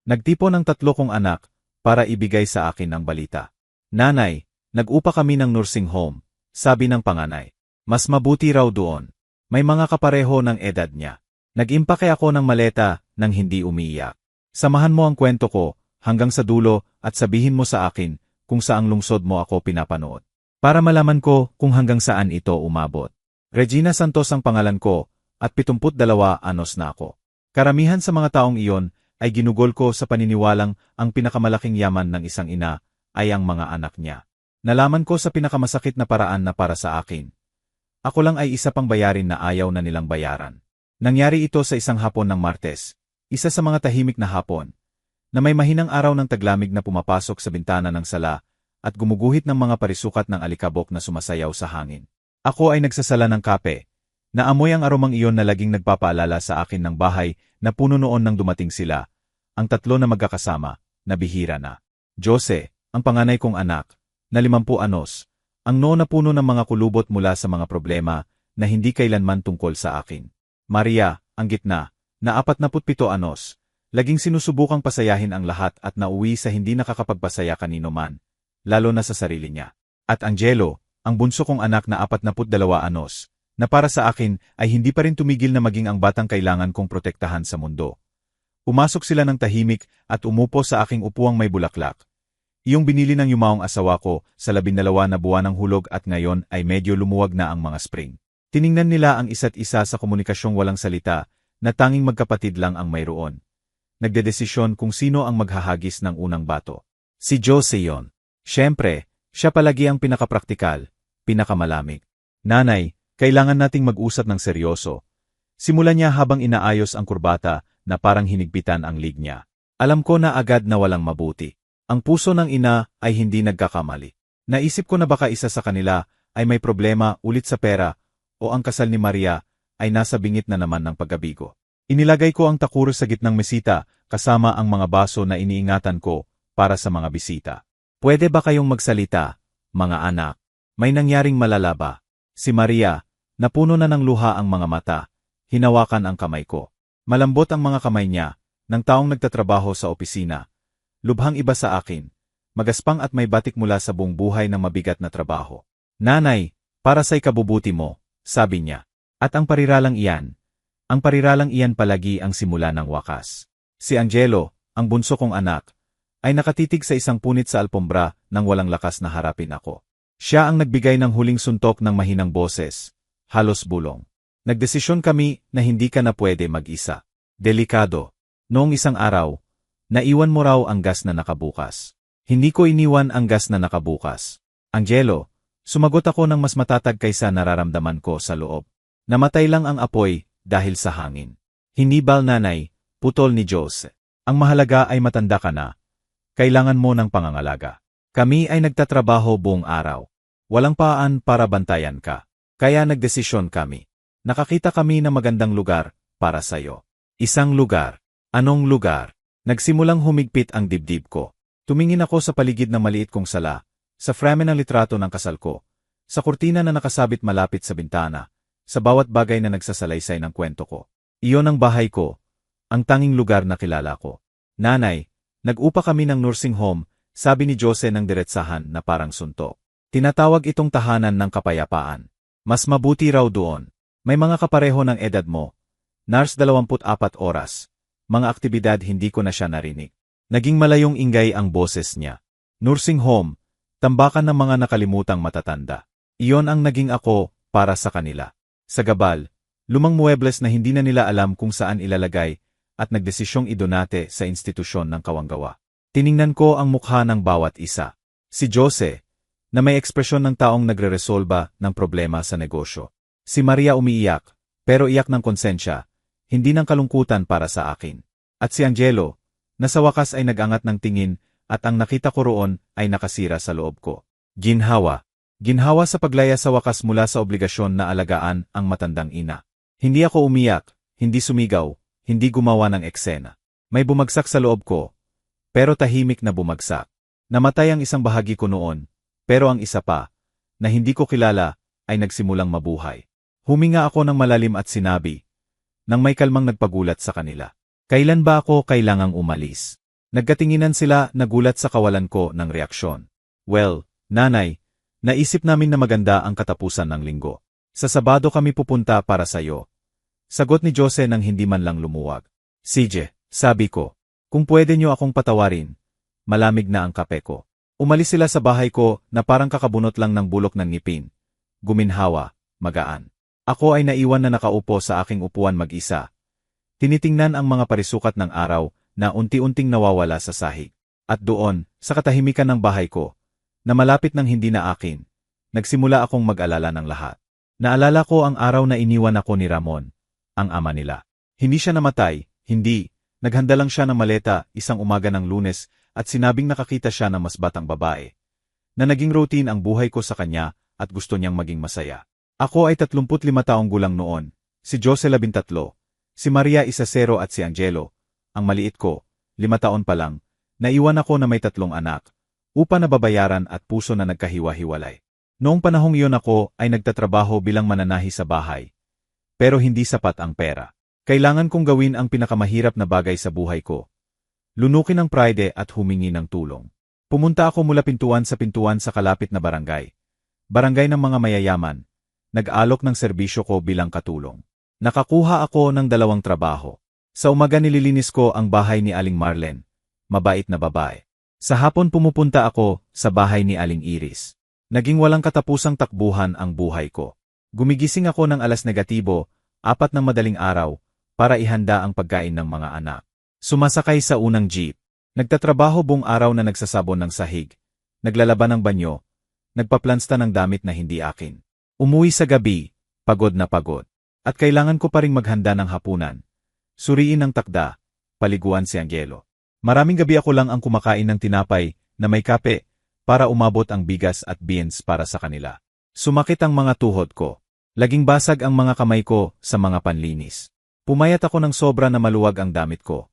Nagtipon ng 3 kong anak para ibigay sa akin ang balita. Nanay, nag-upa kami ng nursing home, sabi ng panganay. Mas mabuti raw doon. May mga kapareho ng edad niya. Nag-impake ako ng maleta nang hindi umiiyak. Samahan mo ang kwento ko hanggang sa dulo at sabihin mo sa akin kung saang lungsod mo ako pinapanood. Para malaman ko kung hanggang saan ito umabot. Regina Santos ang pangalan ko at 72 anyos na ako. Karamihan sa mga taong iyon ay ginugol ko sa paniniwalang ang pinakamalaking yaman ng isang ina ay ang mga anak niya. Nalaman ko sa pinakamasakit na paraan na para sa akin. Ako lang ay isa pang bayarin na ayaw na nilang bayaran. Nangyari ito sa isang hapon ng Martes, isa sa mga tahimik na hapon, na may mahinang araw ng taglamig na pumapasok sa bintana ng sala at gumuguhit ng mga parisukat ng alikabok na sumasayaw sa hangin. Ako ay nagsasala ng kape. Naamoy ang aromang iyon na laging nagpapaalala sa akin ng bahay na puno noon nang dumating sila, ang 3 na magkakasama, na bihira na. Jose, ang panganay kong anak, na 50 anyos, ang noo na puno ng mga kulubot mula sa mga problema na hindi kailanman tungkol sa akin. Maria, ang gitna, na 47 anyos, laging sinusubukang pasayahin ang lahat at nauwi sa hindi nakakapagpasaya kanino man, lalo na sa sarili niya. At Angelo, ang bunso kong anak na 42 anyos, na para sa akin ay hindi pa rin tumigil na maging ang batang kailangan kong protektahan sa mundo. Pumasok sila ng tahimik at umupo sa aking upuang may bulaklak. Iyong binili ng yumaong asawa ko sa 12 na buwan ng hulog at ngayon ay medyo lumuwag na ang mga spring. Tiningnan nila ang isa't isa sa komunikasyong walang salita na tanging magkapatid lang ang mayroon. Nagdedesisyon kung sino ang maghahagis ng unang bato. Si Jose yon. Siyempre, siya palagi ang pinakapraktikal, pinakamalamig. Nanay, kailangan nating mag-usap ng seryoso. Simulan niya habang inaayos ang kurbata na parang hinigpitan ang lig niya. Alam ko na agad na walang mabuti. Ang puso ng ina ay hindi nagkakamali. Naisip ko na baka isa sa kanila ay may problema ulit sa pera o ang kasal ni Maria ay nasa bingit na naman ng pagkabigo. Inilagay ko ang takuro sa gitnang mesita kasama ang mga baso na iniingatan ko para sa mga bisita. Pwede ba kayong magsalita, mga anak? May nangyaring malala ba? Si Maria, napuno na ng luha ang mga mata, hinawakan ang kamay ko. Malambot ang mga kamay niya, ng taong nagtatrabaho sa opisina. Lubhang iba sa akin, magaspang at may batik mula sa buong buhay ng mabigat na trabaho. Nanay, para sa ikabubuti mo, sabi niya. At ang pariralang iyan palagi ang simula ng wakas. Si Angelo, ang bunso kong anak, ay nakatitig sa isang punit sa alpombra nang walang lakas na harapin ako. Siya ang nagbigay ng huling suntok ng mahinang boses, halos bulong. Nagdesisyon kami na hindi ka na pwede mag-isa. Delikado. Noong isang araw, naiwan mo raw ang gas na nakabukas. Hindi ko iniwan ang gas na nakabukas. Angelo, sumagot ako ng mas matatag kaysa nararamdaman ko sa loob. Namatay lang ang apoy dahil sa hangin. Hindi bal nanay, putol ni Jose. Ang mahalaga ay matanda ka na. Kailangan mo ng pangangalaga. Kami ay nagtatrabaho buong araw. Walang paan para bantayan ka. Kaya nagdesisyon kami. Nakakita kami ng magandang lugar para sa'yo. Isang lugar. Anong lugar? Nagsimulang humigpit ang dibdib ko. Tumingin ako sa paligid ng maliit kong sala, sa frame ng litrato ng kasal ko, sa kurtina na nakasabit malapit sa bintana, sa bawat bagay na nagsasalaysay ng kwento ko. Iyon ang bahay ko, ang tanging lugar na kilala ko. Nanay, nag-upa kami ng nursing home, sabi ni Jose ng diretsahan na parang suntok. Tinatawag itong tahanan ng kapayapaan. Mas mabuti raw doon. May mga kapareho ng edad mo. Nurse 24 oras. Mga aktibidad hindi ko na siya narinig. Naging malayong ingay ang boses niya. Nursing home, tambakan ng mga nakalimutang matatanda. Iyon ang naging ako para sa kanila. Sa gabal, lumang muebles na hindi na nila alam kung saan ilalagay at nagdesisyong idonate sa institusyon ng kawanggawa. Tiningnan ko ang mukha ng bawat isa. Si Jose, na may ekspresyon ng taong nagre-resolba ng problema sa negosyo. Si Maria umiiyak, pero iyak ng konsensya, hindi ng kalungkutan para sa akin. At si Angelo, na sa wakas ay nag-angat ng tingin at ang nakita ko roon ay nakasira sa loob ko. Ginhawa. Ginhawa sa paglaya sa wakas mula sa obligasyon na alagaan ang matandang ina. Hindi ako umiyak, hindi sumigaw, hindi gumawa ng eksena. May bumagsak sa loob ko, pero tahimik na bumagsak. Namatay ang isang bahagi ko noon, pero ang isa pa, na hindi ko kilala, ay nagsimulang mabuhay. Huminga ako ng malalim at sinabi, nang may kalmang nagpagulat sa kanila. Kailan ba ako kailangang umalis? Nagkatinginan sila, nagulat sa kawalan ko ng reaksyon. Well, nanay, naisip namin na maganda ang katapusan ng linggo. Sa Sabado kami pupunta para sa'yo. Sagot ni Jose nang hindi man lang lumuwag. CJ, sabi ko, kung pwede niyo akong patawarin, malamig na ang kape ko. Umalis sila sa bahay ko na parang kakabunot lang ng bulok ng ngipin. Guminhawa, magaan. Ako ay naiwan na nakaupo sa aking upuan mag-isa. Tinitingnan ang mga parisukat ng araw na unti-unting nawawala sa sahig. At doon, sa katahimikan ng bahay ko, na malapit ng hindi na akin, nagsimula akong mag-alala ng lahat. Naalala ko ang araw na iniwan ako ni Ramon, ang ama nila. Hindi siya namatay, hindi. Naghanda lang siya ng maleta isang umaga ng Lunes at sinabing nakakita siya ng mas batang babae. Na naging routine ang buhay ko sa kanya at gusto niyang maging masaya. Ako ay 35 taong gulang noon, si Jose 13, si Maria 10 at si Angelo, ang maliit ko, 5 taon pa lang, naiwan ako na may 3 anak, upa na babayaran at puso na nagkahiwa-hiwalay. Noong panahong iyon ako ay nagtatrabaho bilang mananahi sa bahay. Pero hindi sapat ang pera. Kailangan kong gawin ang pinakamahirap na bagay sa buhay ko. Lunukin ang pride at humingi ng tulong. Pumunta ako mula pintuan sa kalapit na barangay. Barangay ng mga mayayaman. Nag-alok ng serbisyo ko bilang katulong. Nakakuha ako ng 2 trabaho. Sa umaga nililinis ko ang bahay ni Aling Marlen. Mabait na babae. Sa hapon pumupunta ako sa bahay ni Aling Iris. Naging walang katapusang takbuhan ang buhay ko. Gumigising ako ng alas negatibo, 4 ng madaling araw, para ihanda ang pagkain ng mga anak. Sumasakay sa unang jeep. Nagtatrabaho buong araw na nagsasabon ng sahig. Naglalaban ng banyo. Nagpaplansta ng damit na hindi akin. Umuwi sa gabi, pagod na pagod. At kailangan ko pa ring maghanda ng hapunan. Suriin ang takda, paliguan si Angelo. Maraming gabi ako lang ang kumakain ng tinapay na may kape para umabot ang bigas at beans para sa kanila. Sumakit ang mga tuhod ko. Laging basag ang mga kamay ko sa mga panlinis. Pumayat ako ng sobra na maluwag ang damit ko.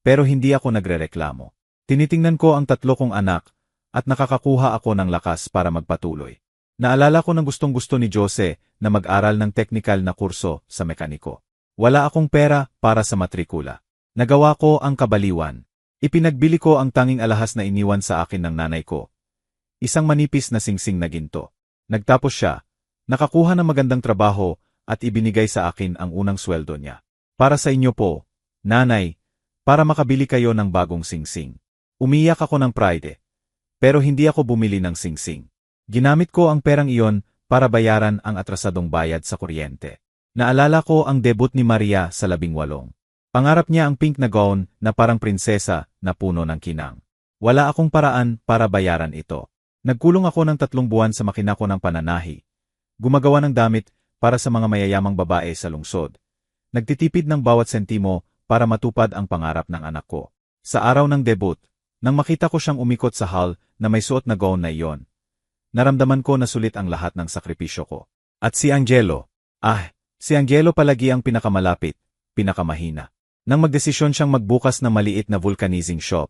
Pero hindi ako nagrereklamo. Tinitingnan ko ang 3 kong anak at nakakakuha ako ng lakas para magpatuloy. Naalala ko ng gustong-gusto ni Jose na mag-aral ng teknikal na kurso sa mekaniko. Wala akong pera para sa matrikula. Nagawa ko ang kabaliwan. Ipinagbili ko ang tanging alahas na iniwan sa akin ng nanay ko. Isang manipis na singsing na ginto. Nagtapos siya, nakakuha ng magandang trabaho at ibinigay sa akin ang unang sweldo niya. Para sa inyo po, nanay, para makabili kayo ng bagong singsing. Umiyak ako ng pride. Pero hindi ako bumili ng singsing. Ginamit ko ang perang iyon para bayaran ang atrasadong bayad sa kuryente. Naalala ko ang debut ni Maria sa 18. Pangarap niya ang pink na gown na parang prinsesa na puno ng kinang. Wala akong paraan para bayaran ito. Nagkulong ako ng 3 buwan sa makina ko ng pananahi. Gumagawa ng damit para sa mga mayayamang babae sa lungsod. Nagtitipid ng bawat sentimo para matupad ang pangarap ng anak ko. Sa araw ng debut, nang makita ko siyang umikot sa hall na may suot na gown na iyon, naramdaman ko na sulit ang lahat ng sakripisyo ko. At si Angelo, si Angelo palagi ang pinakamalapit, pinakamahina. Nang magdesisyon siyang magbukas ng maliit na vulcanizing shop,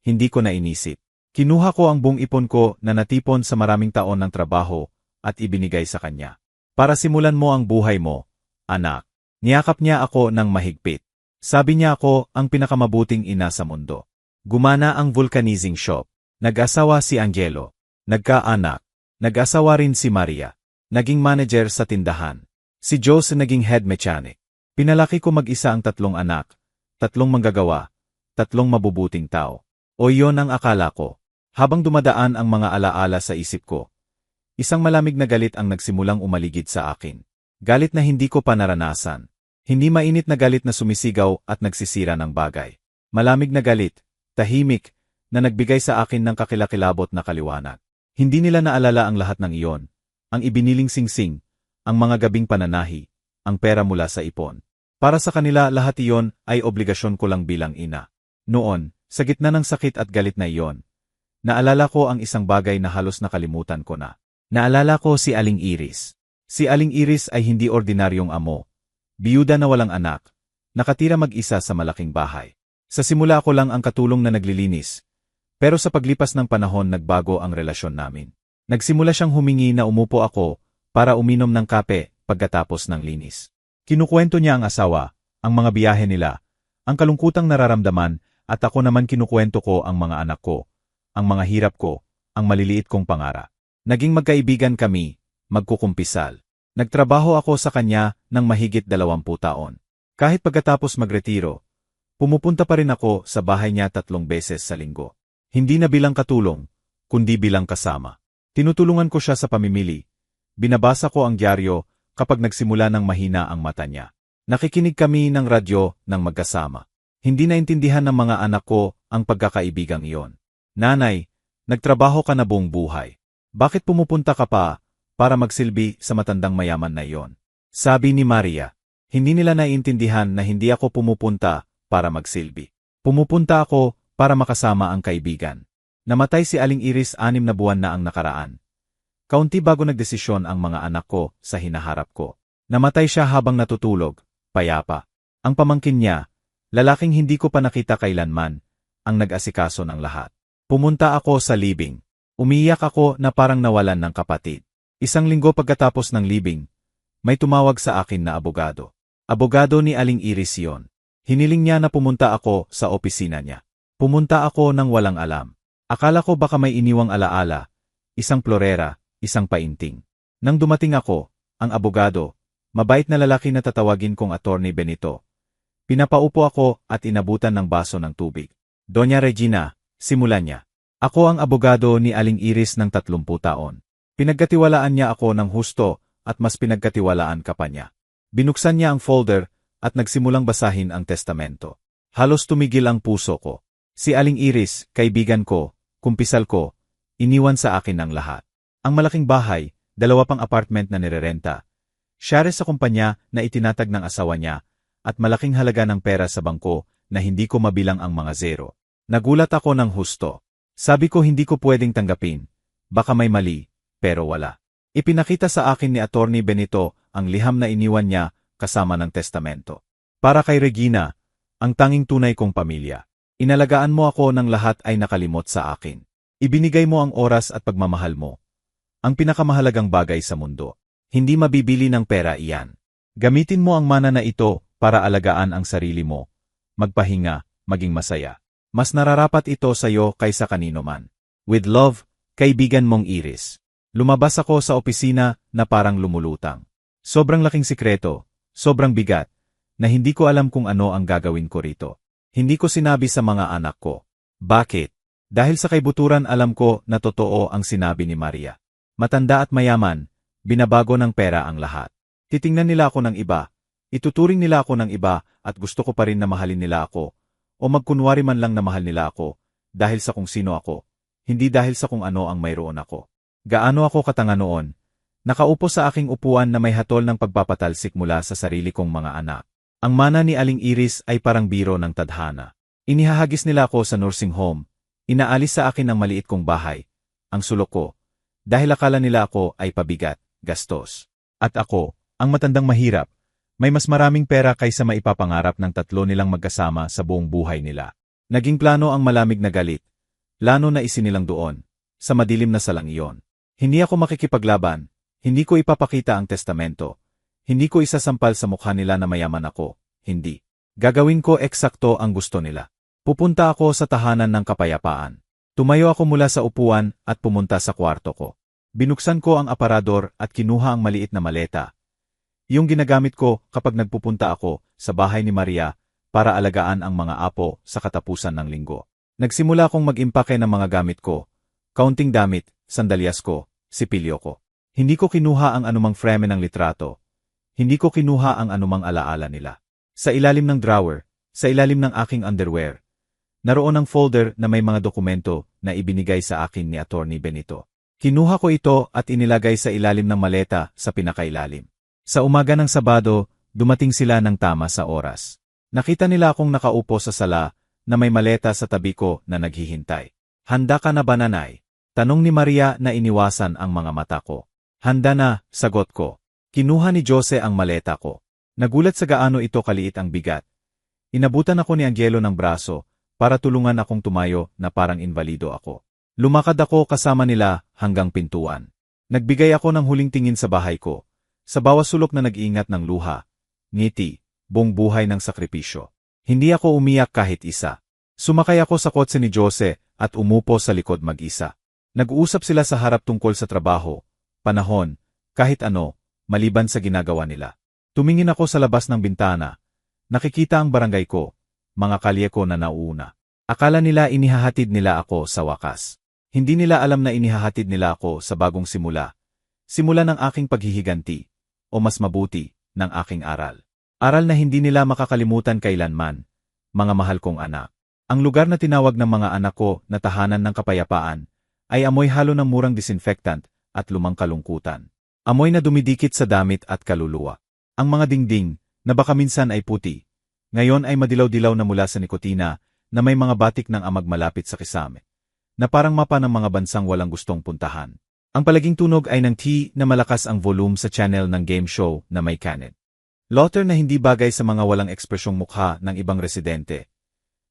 hindi ko na inisip. Kinuha ko ang buong ipon ko na natipon sa maraming taon ng trabaho at ibinigay sa kanya. Para simulan mo ang buhay mo, anak. Niyakap niya ako ng mahigpit. Sabi niya ako ang pinakamabuting ina sa mundo. Gumana ang vulcanizing shop. Nag-asawa si Angelo. Nagkaanak. Nag-asawa rin si Maria. Naging manager sa tindahan. Si Jose naging head mechanic. Pinalaki ko mag-isa ang 3 anak, 3 manggagawa, 3 mabubuting tao. O iyon ang akala ko. Habang dumadaan ang mga alaala sa isip ko, isang malamig na galit ang nagsimulang umaligid sa akin. Galit na hindi ko pa naranasan. Hindi mainit na galit na sumisigaw at nagsisira ng bagay. Malamig na galit, tahimik, na nagbigay sa akin ng kakilakilabot na kaliwanag. Hindi nila naalala ang lahat ng iyon, ang ibiniling singsing, ang mga gabing pananahi, ang pera mula sa ipon. Para sa kanila lahat iyon ay obligasyon ko lang bilang ina. Noon, sa gitna ng sakit at galit na iyon, naalala ko ang isang bagay na halos nakalimutan ko na. Naalala ko si Aling Iris. Si Aling Iris ay hindi ordinaryong amo. Biyuda na walang anak. Nakatira mag-isa sa malaking bahay. Sa simula ako lang ang katulong na naglilinis. Pero sa paglipas ng panahon nagbago ang relasyon namin. Nagsimula siyang humingi na umupo ako para uminom ng kape pagkatapos ng linis. Kinukwento niya ang asawa, ang mga biyahe nila, ang kalungkutang nararamdaman At ako naman kinukuwento ko ang mga anak ko, ang mga hirap ko, ang maliliit kong pangarap. Naging magkaibigan kami, magkukumpisal. Nagtrabaho ako sa kanya ng mahigit 20 taon. Kahit pagkatapos magretiro, pumupunta pa rin ako sa bahay niya 3 beses sa linggo. Hindi na bilang katulong, kundi bilang kasama. Tinutulungan ko siya sa pamimili. Binabasa ko ang dyaryo kapag nagsimula ng mahina ang mata niya. Nakikinig kami ng radyo ng magkasama. Hindi naintindihan ng mga anak ko ang pagkakaibigang iyon. Nanay, nagtrabaho ka na buong buhay. Bakit pumupunta ka pa para magsilbi sa matandang mayaman na iyon? Sabi ni Maria. Hindi nila naiintindihan na hindi ako pumupunta para magsilbi. Pumupunta ako para makasama ang kaibigan. Namatay si Aling Iris 6 na buwan na ang nakaraan. Kaunti bago nagdesisyon ang mga anak ko sa hinaharap ko. Namatay siya habang natutulog, payapa. Ang pamangkin niya, lalaking hindi ko pa nakita kailanman, ang nag-asikaso ng lahat. Pumunta ako sa libing. Umiiyak ako na parang nawalan ng kapatid. 1 linggo pagkatapos ng libing, may tumawag sa akin na abogado. Abogado ni Aling Iris yon. Hiniling niya na pumunta ako sa opisina niya. Pumunta ako nang walang alam. Akala ko baka may iniwang alaala, 1 plorera, 1 painting. Nang dumating ako, ang abogado, mabait na lalaki na tatawagin kong Attorney Benito. Pinapaupo ako at inabutan ng baso ng tubig. Doña Regina, simulan niya. Ako ang abogado ni Aling Iris ng 30 taon. Pinagkatiwalaan niya ako ng husto at mas pinagkatiwalaan ka pa niya. Binuksan niya ang folder at nagsimulang basahin ang testamento. Halos tumigil ang puso ko. Si Aling Iris, kaibigan ko, kumpisal ko, iniwan sa akin ang lahat. Ang malaking bahay, 2 pang apartment na nirerenta. Shares sa kumpanya na itinatag ng asawa niya, at malaking halaga ng pera sa bangko na hindi ko mabilang ang mga zero. Nagulat ako ng husto. Sabi ko hindi ko pwedeng tanggapin. Baka may mali, pero wala. Ipinakita sa akin ni Attorney Benito ang liham na iniwan niya kasama ng testamento. Para kay Regina, ang tanging tunay kong pamilya. Inalagaan mo ako ng lahat ay nakalimot sa akin. Ibinigay mo ang oras at pagmamahal mo. Ang pinakamahalagang bagay sa mundo. Hindi mabibili ng pera iyan. Gamitin mo ang mana na ito para alagaan ang sarili mo. Magpahinga, maging masaya. Mas nararapat ito sa iyo kaysa kanino man. With love, kaibigan mong Iris. Lumabas ako sa opisina na parang lumulutang. Sobrang laking sikreto, sobrang bigat, na hindi ko alam kung ano ang gagawin ko rito. Hindi ko sinabi sa mga anak ko. Bakit? Dahil sa kaibuturan alam ko na totoo ang sinabi ni Maria. Matanda at mayaman, binabago ng pera ang lahat. Titingnan nila ako ng iba, ituturing nila ako ng iba at gusto ko pa rin na mahalin nila ako, o magkunwari man lang na mahal nila ako, dahil sa kung sino ako, hindi dahil sa kung ano ang mayroon ako. Gaano ako katanga noon, nakaupo sa aking upuan na may hatol ng pagpapatalsik mula sa sarili kong mga anak. Ang mana ni Aling Iris ay parang biro ng tadhana. Inihahagis nila ako sa nursing home, inaalis sa akin ang maliit kong bahay, ang sulok ko, dahil akala nila ako ay pabigat, gastos. At ako, ang matandang mahirap, may mas maraming pera kaysa maipapangarap ng 3 nilang magkasama sa buong buhay nila. Naging plano ang malamig na galit, plano na isinilang doon, sa madilim na salang iyon. Hindi ako makikipaglaban, hindi ko ipapakita ang testamento, hindi ko isasampal sa mukha nila na mayaman ako, hindi. Gagawin ko eksakto ang gusto nila. Pupunta ako sa tahanan ng kapayapaan. Tumayo ako mula sa upuan at pumunta sa kwarto ko. Binuksan ko ang aparador at kinuha ang maliit na maleta. Yung ginagamit ko kapag nagpupunta ako sa bahay ni Maria para alagaan ang mga apo sa katapusan ng linggo. Nagsimula akong mag-impake ng mga gamit ko, kaunting damit, sandalyas ko, sipilyo ko. Hindi ko kinuha ang anumang frame ng litrato. Hindi ko kinuha ang anumang alaala nila. Sa ilalim ng drawer, sa ilalim ng aking underwear, naroon ang folder na may mga dokumento na ibinigay sa akin ni Attorney Benito. Kinuha ko ito at inilagay sa ilalim ng maleta sa pinakailalim. Sa umaga ng Sabado, dumating sila ng tama sa oras. Nakita nila akong nakaupo sa sala na may maleta sa tabi ko na naghihintay. Handa ka na ba, nanay? Tanong ni Maria na iniwasan ang mga mata ko. Handa na, sagot ko. Kinuha ni Jose ang maleta ko. Nagulat sa gaano ito kaliit ang bigat. Inabutan ako ni Angelo ng braso para tulungan akong tumayo na parang invalido ako. Lumakad ako kasama nila hanggang pintuan. Nagbigay ako ng huling tingin sa bahay ko. Sa bawat sulok na nag-iingat ng luha, ngiti, buong buhay ng sakripisyo. Hindi ako umiyak kahit isa. Sumakay ako sa kotse ni Jose at umupo sa likod mag-isa. Nag-uusap sila sa harap tungkol sa trabaho, panahon, kahit ano, maliban sa ginagawa nila. Tumingin ako sa labas ng bintana. Nakikita ang barangay ko, mga kalye ko na nauuna. Akala nila inihahatid nila ako sa wakas. Hindi nila alam na inihahatid nila ako sa bagong simula. Simula ng aking paghihiganti, o mas mabuti, ng aking aral. Aral na hindi nila makakalimutan kailanman, mga mahal kong anak. Ang lugar na tinawag ng mga anak ko na tahanan ng kapayapaan, ay amoy halo ng murang disinfectant at lumang kalungkutan. Amoy na dumidikit sa damit at kaluluwa. Ang mga dingding, na baka minsan ay puti, ngayon ay madilaw-dilaw na mula sa nikotina na may mga batik ng amag malapit sa kisame, na parang mapa ng mga bansang walang gustong puntahan. Ang palaging tunog ay ng tea na malakas ang volume sa channel ng game show na may kanet. Laughter na hindi bagay sa mga walang ekspresyong mukha ng ibang residente.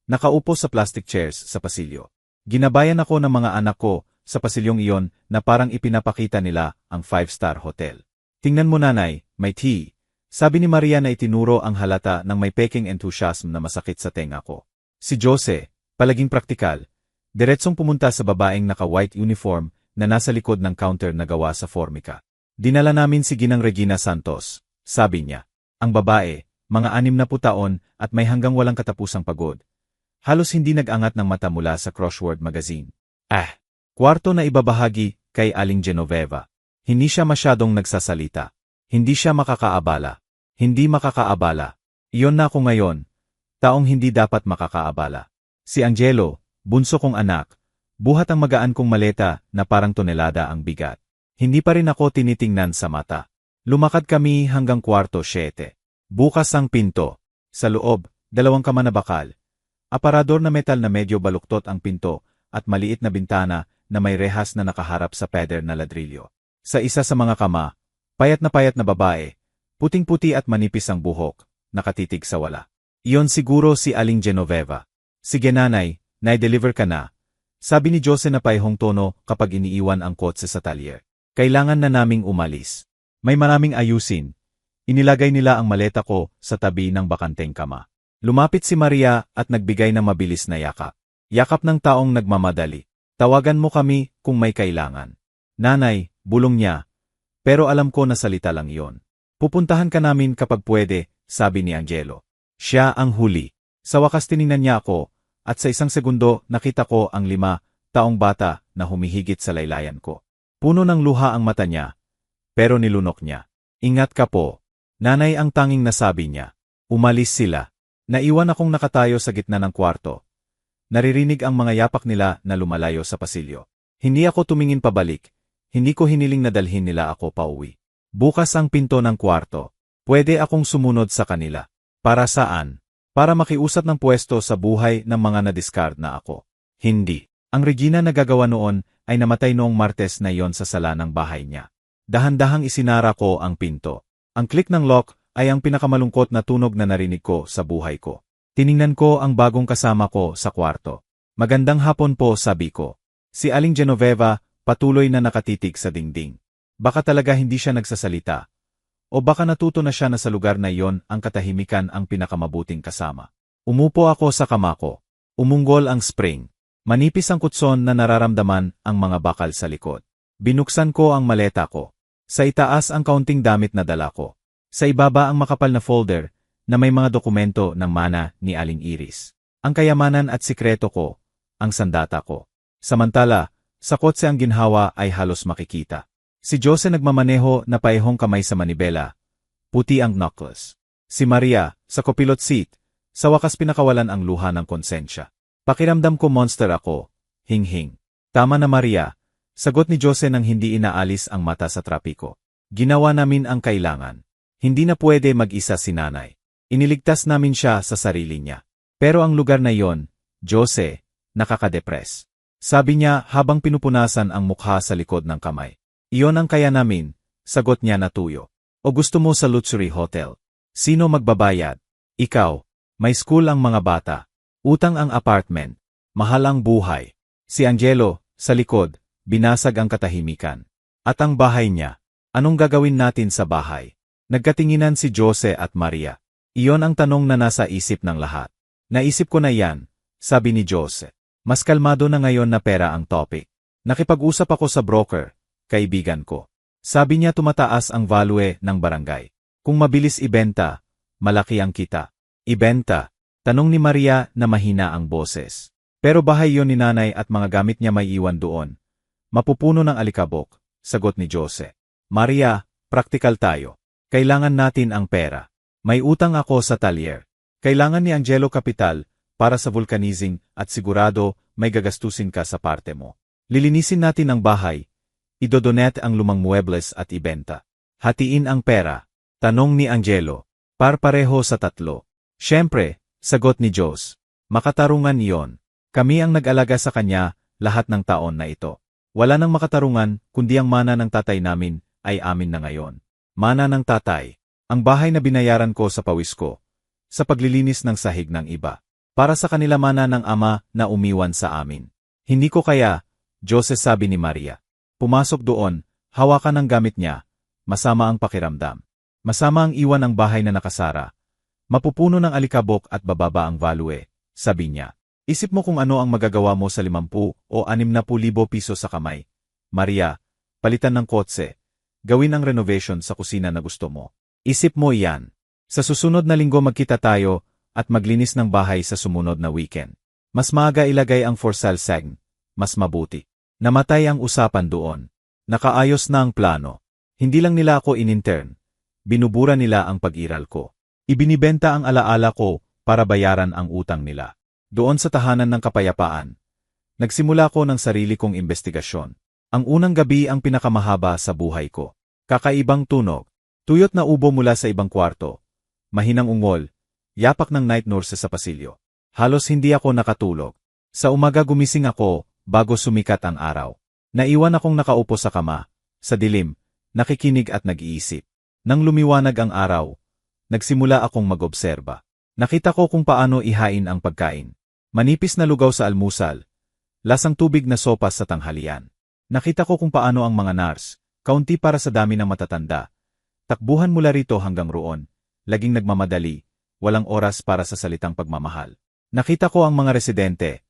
Nakaupo sa plastic chairs sa pasilyo. Ginabayan ako ng mga anak ko sa pasilyong iyon na parang ipinapakita nila ang 5-star hotel. Tingnan mo nanay, may tea. Sabi ni Maria na itinuro ang halata ng may peking enthusiasm na masakit sa tenga ko. Si Jose, palaging praktikal, diretsong pumunta sa babaeng naka-white uniform na nasa likod ng counter na gawa sa formika. Dinala namin si Ginang Regina Santos, sabi niya. Ang babae, mga 60 taon at may hanggang walang katapusang pagod. Halos hindi nag-angat ng mata mula sa Crossword Magazine. Kwarto na ibabahagi kay Aling Genoveva. Hindi siya masyadong nagsasalita. Hindi siya makakaabala. Hindi makakaabala. Iyon na ako ngayon. Taong hindi dapat makakaabala. Si Angelo, bunso kong anak, buhat ang magaan kong maleta na parang tonelada ang bigat. Hindi pa rin ako tinitingnan sa mata. Lumakad kami hanggang kwarto 7. Bukas ang pinto. Sa loob, 2 kama na bakal. Aparador na metal na medyo baluktot ang pinto at maliit na bintana na may rehas na nakaharap sa pader na ladrilyo. Sa isa sa mga kama, payat na babae, puting-puti at manipis ang buhok, nakatitig sa wala. Iyon siguro si Aling Genoveva. Sige nanay, na-deliver ka na. Sabi ni Jose na paihong tono kapag iniiwan ang kotse sa talyer. Kailangan na naming umalis. May maraming ayusin. Inilagay nila ang maleta ko sa tabi ng bakanteng kama. Lumapit si Maria at nagbigay ng mabilis na yakap. Yakap ng taong nagmamadali. Tawagan mo kami kung may kailangan. Nanay, bulong niya. Pero alam ko na salita lang iyon. Pupuntahan ka namin kapag pwede, sabi ni Angelo. Siya ang huli. Sa wakas tiningnan niya ako, at sa isang segundo nakita ko ang 5 taong bata na humihigit sa laylayan ko. Puno ng luha ang mata niya, pero nilunok niya. Ingat ka po. Nanay ang tanging nasabi niya. Umalis sila. Naiwan akong nakatayo sa gitna ng kwarto. Naririnig ang mga yapak nila na lumalayo sa pasilyo. Hindi ako tumingin pabalik. Hindi ko hiniling na dalhin nila ako pauwi. Bukas ang pinto ng kwarto. Pwede akong sumunod sa kanila. Para saan? Para makiusap ng pwesto sa buhay ng mga na-discard na ako. Hindi. Ang Regina na gagawa noon ay namatay noong Martes na iyon sa sala ng bahay niya. Dahan-dahang isinara ko ang pinto. Ang click ng lock ay ang pinakamalungkot na tunog na narinig ko sa buhay ko. Tiningnan ko ang bagong kasama ko sa kwarto. Magandang hapon po, sabi ko. Si Aling Genoveva, patuloy na nakatitig sa dingding. Baka talaga hindi siya nagsasalita. O baka natuto na siya na sa lugar na iyon ang katahimikan ang pinakamabuting kasama. Umupo ako sa kama ko. Umunggol ang spring. Manipis ang kutson na nararamdaman ang mga bakal sa likod. Binuksan ko ang maleta ko. Sa itaas ang kaunting damit na dala ko. Sa ibaba ang makapal na folder na may mga dokumento ng mana ni Aling Iris. Ang kayamanan at sikreto ko, ang sandata ko. Samantala, sa kotse ang ginhawa ay halos makikita. Si Jose nagmamaneho na paihong kamay sa manibela. Puti ang knuckles. Si Maria, sa copilot seat, sa wakas pinakawalan ang luha ng konsensya. Pakiramdam ko monster ako. Hing-hing. Tama na Maria. Sagot ni Jose nang hindi inaalis ang mata sa trapiko. Ginawa namin ang kailangan. Hindi na pwede mag-isa si nanay. Iniligtas namin siya sa sarili niya. Pero ang lugar na iyon, Jose, nakakadepres. Sabi niya habang pinupunasan ang mukha sa likod ng kamay. Iyon ang kaya namin, sagot niya na tuyo. O gusto mo sa luxury hotel? Sino magbabayad? Ikaw. May school ang mga bata. Utang ang apartment. Mahal ang buhay. Si Angelo, sa likod, binasag ang katahimikan. At ang bahay niya. Anong gagawin natin sa bahay? Nagkatinginan si Jose at Maria. Iyon ang tanong na nasa isip ng lahat. Naisip ko na yan, sabi ni Jose. Mas kalmado na ngayon na pera ang topic. Nakipag-usap ako sa broker, kaibigan ko. Sabi niya tumataas ang value ng barangay. Kung mabilis ibenta, malaki ang kita. Ibenta? Tanong ni Maria na mahina ang boses. Pero bahay yon ni nanay at mga gamit niya may iwan doon. Mapupuno ng alikabok, sagot ni Jose. Maria, praktikal tayo. Kailangan natin ang pera. May utang ako sa talyer. Kailangan ni Angelo kapital para sa vulcanizing at sigurado may gagastusin ka sa parte mo. Lilinisin natin ang bahay. Idodonate ang lumang muebles at ibenta. Hatiin ang pera. Tanong ni Angelo. Pareho sa tatlo. Siyempre, sagot ni Jose. Makatarungan iyon. Kami ang nag-alaga sa kanya lahat ng taon na ito. Wala nang makatarungan kundi ang mana ng tatay namin ay amin na ngayon. Mana ng tatay. Ang bahay na binayaran ko sa pawis ko. Sa paglilinis ng sahig ng iba. Para sa kanila mana ng ama na umiwan sa amin. Hindi ko kaya, Jose sabi ni Maria. Pumasok doon, hawakan ang gamit niya. Masama ang pakiramdam. Masama ang iwan ang bahay na nakasara. Mapupuno ng alikabok at bababa ang value, sabi niya. Isip mo kung ano ang magagawa mo sa 50 o 60,000 piso sa kamay. Maria, palitan ng kotse. Gawin ang renovation sa kusina na gusto mo. Isip mo iyan. Sa susunod na linggo magkita tayo at maglinis ng bahay sa sumunod na weekend. Mas maaga ilagay ang for sale sign. Mas mabuti. Namatay ang usapan doon. Nakaayos na ang plano. Hindi lang nila ako in-intern. Binubura nila ang pag-iral ko. Ibinibenta ang alaala ko para bayaran ang utang nila. Doon sa tahanan ng kapayapaan. Nagsimula ko ng sarili kong investigasyon. Ang unang gabi ang pinakamahaba sa buhay ko. Kakaibang tunog. Tuyot na ubo mula sa ibang kwarto. Mahinang ungol. Yapak ng night nurse sa pasilyo. Halos hindi ako nakatulog. Sa umaga gumising ako bago sumikat ang araw. Naiwan akong nakaupo sa kama. Sa dilim, nakikinig at nag-iisip. Nang lumiwanag ang araw, nagsimula akong mag-obserba. Nakita ko kung paano ihain ang pagkain. Manipis na lugaw sa almusal. Lasang tubig na sopas sa tanghalian. Nakita ko kung paano ang mga nurse, kaunti para sa dami ng matatanda. Takbuhan mula rito hanggang roon. Laging nagmamadali, walang oras para sa salitang pagmamahal. Nakita ko ang mga residente.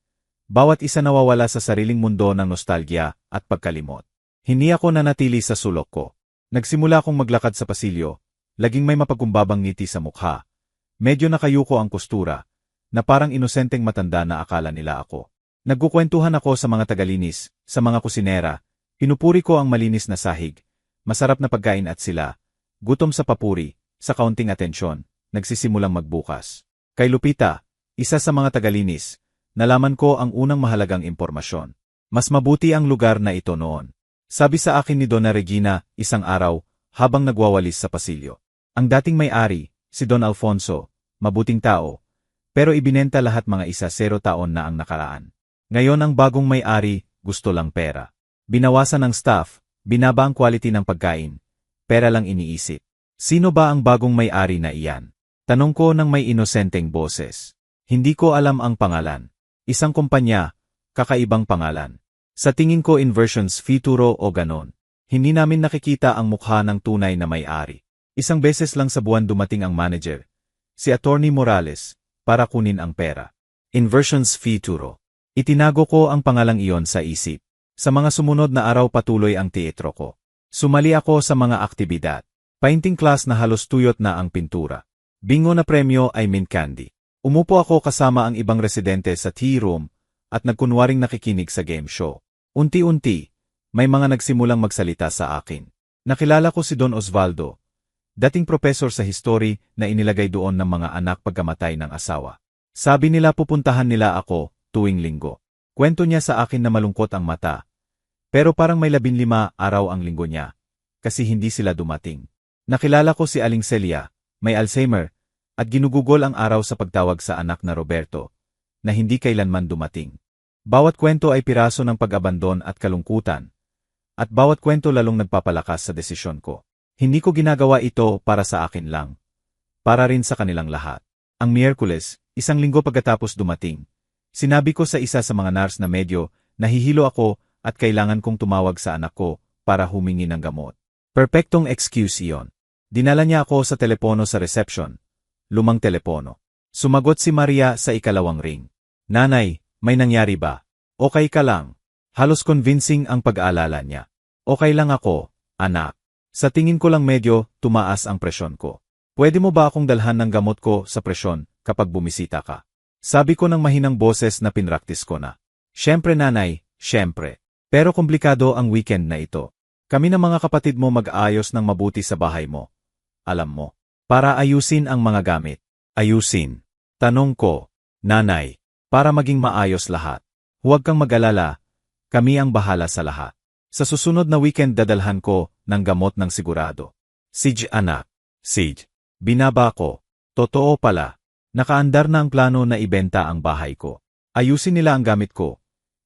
Bawat isa nawawala sa sariling mundo ng nostalgia at pagkalimot. Hindi ako nanatili sa sulok ko. Nagsimula akong maglakad sa pasilyo. Laging may mapagkumbabang ngiti sa mukha. Medyo nakayuko ang kustura, na parang inosenteng matanda na akala nila ako. Nagkukwentuhan ako sa mga tagalinis, sa mga kusinera, pinupuri ko ang malinis na sahig, masarap na pagkain at sila, gutom sa papuri, sa kaunting atensyon, nagsisimulang magbukas. Kay Lupita, isa sa mga tagalinis, nalaman ko ang unang mahalagang impormasyon. Mas mabuti ang lugar na ito noon. Sabi sa akin ni Donna Regina, isang araw, habang nagwawalis sa pasilyo. Ang dating may-ari, si Don Alfonso, mabuting tao, pero ibinenta lahat mga 10 taon na ang nakaraan. Ngayon ang bagong may-ari, gusto lang pera. Binawasan ng staff, binaba ang quality ng pagkain, pera lang iniisip. Sino ba ang bagong may-ari na iyan? Tanong ko ng may inosenteng boses. Hindi ko alam ang pangalan. Isang kumpanya, kakaibang pangalan. Sa tingin ko inversions futuro o ganon. Hindi namin nakikita ang mukha ng tunay na may-ari. Isang beses lang sa buwan dumating ang manager, si Attorney Morales, para kunin ang pera. Inversions futuro. Itinago ko ang pangalang iyon sa isip. Sa mga sumunod na araw patuloy ang teatro ko. Sumali ako sa mga aktibidad. Painting class na halos tuyot na ang pintura. Bingo na premyo ay mint candy. Umupo ako kasama ang ibang residente sa tea room at nagkunwaring nakikinig sa game show. Unti-unti, may mga nagsimulang magsalita sa akin. Nakilala ko si Don Osvaldo, dating professor sa history na inilagay doon ng mga anak pagkamatay ng asawa. Sabi nila pupuntahan nila ako tuwing linggo. Kwento niya sa akin na malungkot ang mata. Pero parang may 15 araw ang linggo niya, kasi hindi sila dumating. Nakilala ko si Aling Celia, may Alzheimer, at ginugugol ang araw sa pagtawag sa anak na Roberto, na hindi kailanman dumating. Bawat kwento ay piraso ng pag-abandon at kalungkutan, at bawat kwento lalong nagpapalakas sa desisyon ko. Hindi ko ginagawa ito para sa akin lang, para rin sa kanilang lahat. Ang Miyerkules, isang linggo pagkatapos dumating, sinabi ko sa isa sa mga nurse na medyo nahihilo ako at kailangan kong tumawag sa anak ko para humingi ng gamot. Perpektong excuse iyon. Dinala niya ako sa telepono sa reception. Lumang telepono. Sumagot si Maria sa ikalawang ring. Nanay, may nangyari ba? Okay ka lang. Halos convincing ang pag-aalala niya. Okay lang ako, anak. Sa tingin ko lang medyo tumaas ang presyon ko. Pwede mo ba akong dalhan ng gamot ko sa presyon kapag bumisita ka? Sabi ko ng mahinang boses na pinraktis ko na. Siyempre nanay, siyempre. Pero komplikado ang weekend na ito. Kami ng mga kapatid mo mag-aayos ng mabuti sa bahay mo. Alam mo, para ayusin ang mga gamit. Ayusin. Tanong ko, nanay, para maging maayos lahat. Huwag kang mag-alala, kami ang bahala sa lahat. Sa susunod na weekend dadalhan ko ng gamot ng sigurado. Sige anak. Sige. Binaba ko. Totoo pala. Nakaandar na ang plano na ibenta ang bahay ko. Ayusin nila ang gamit ko.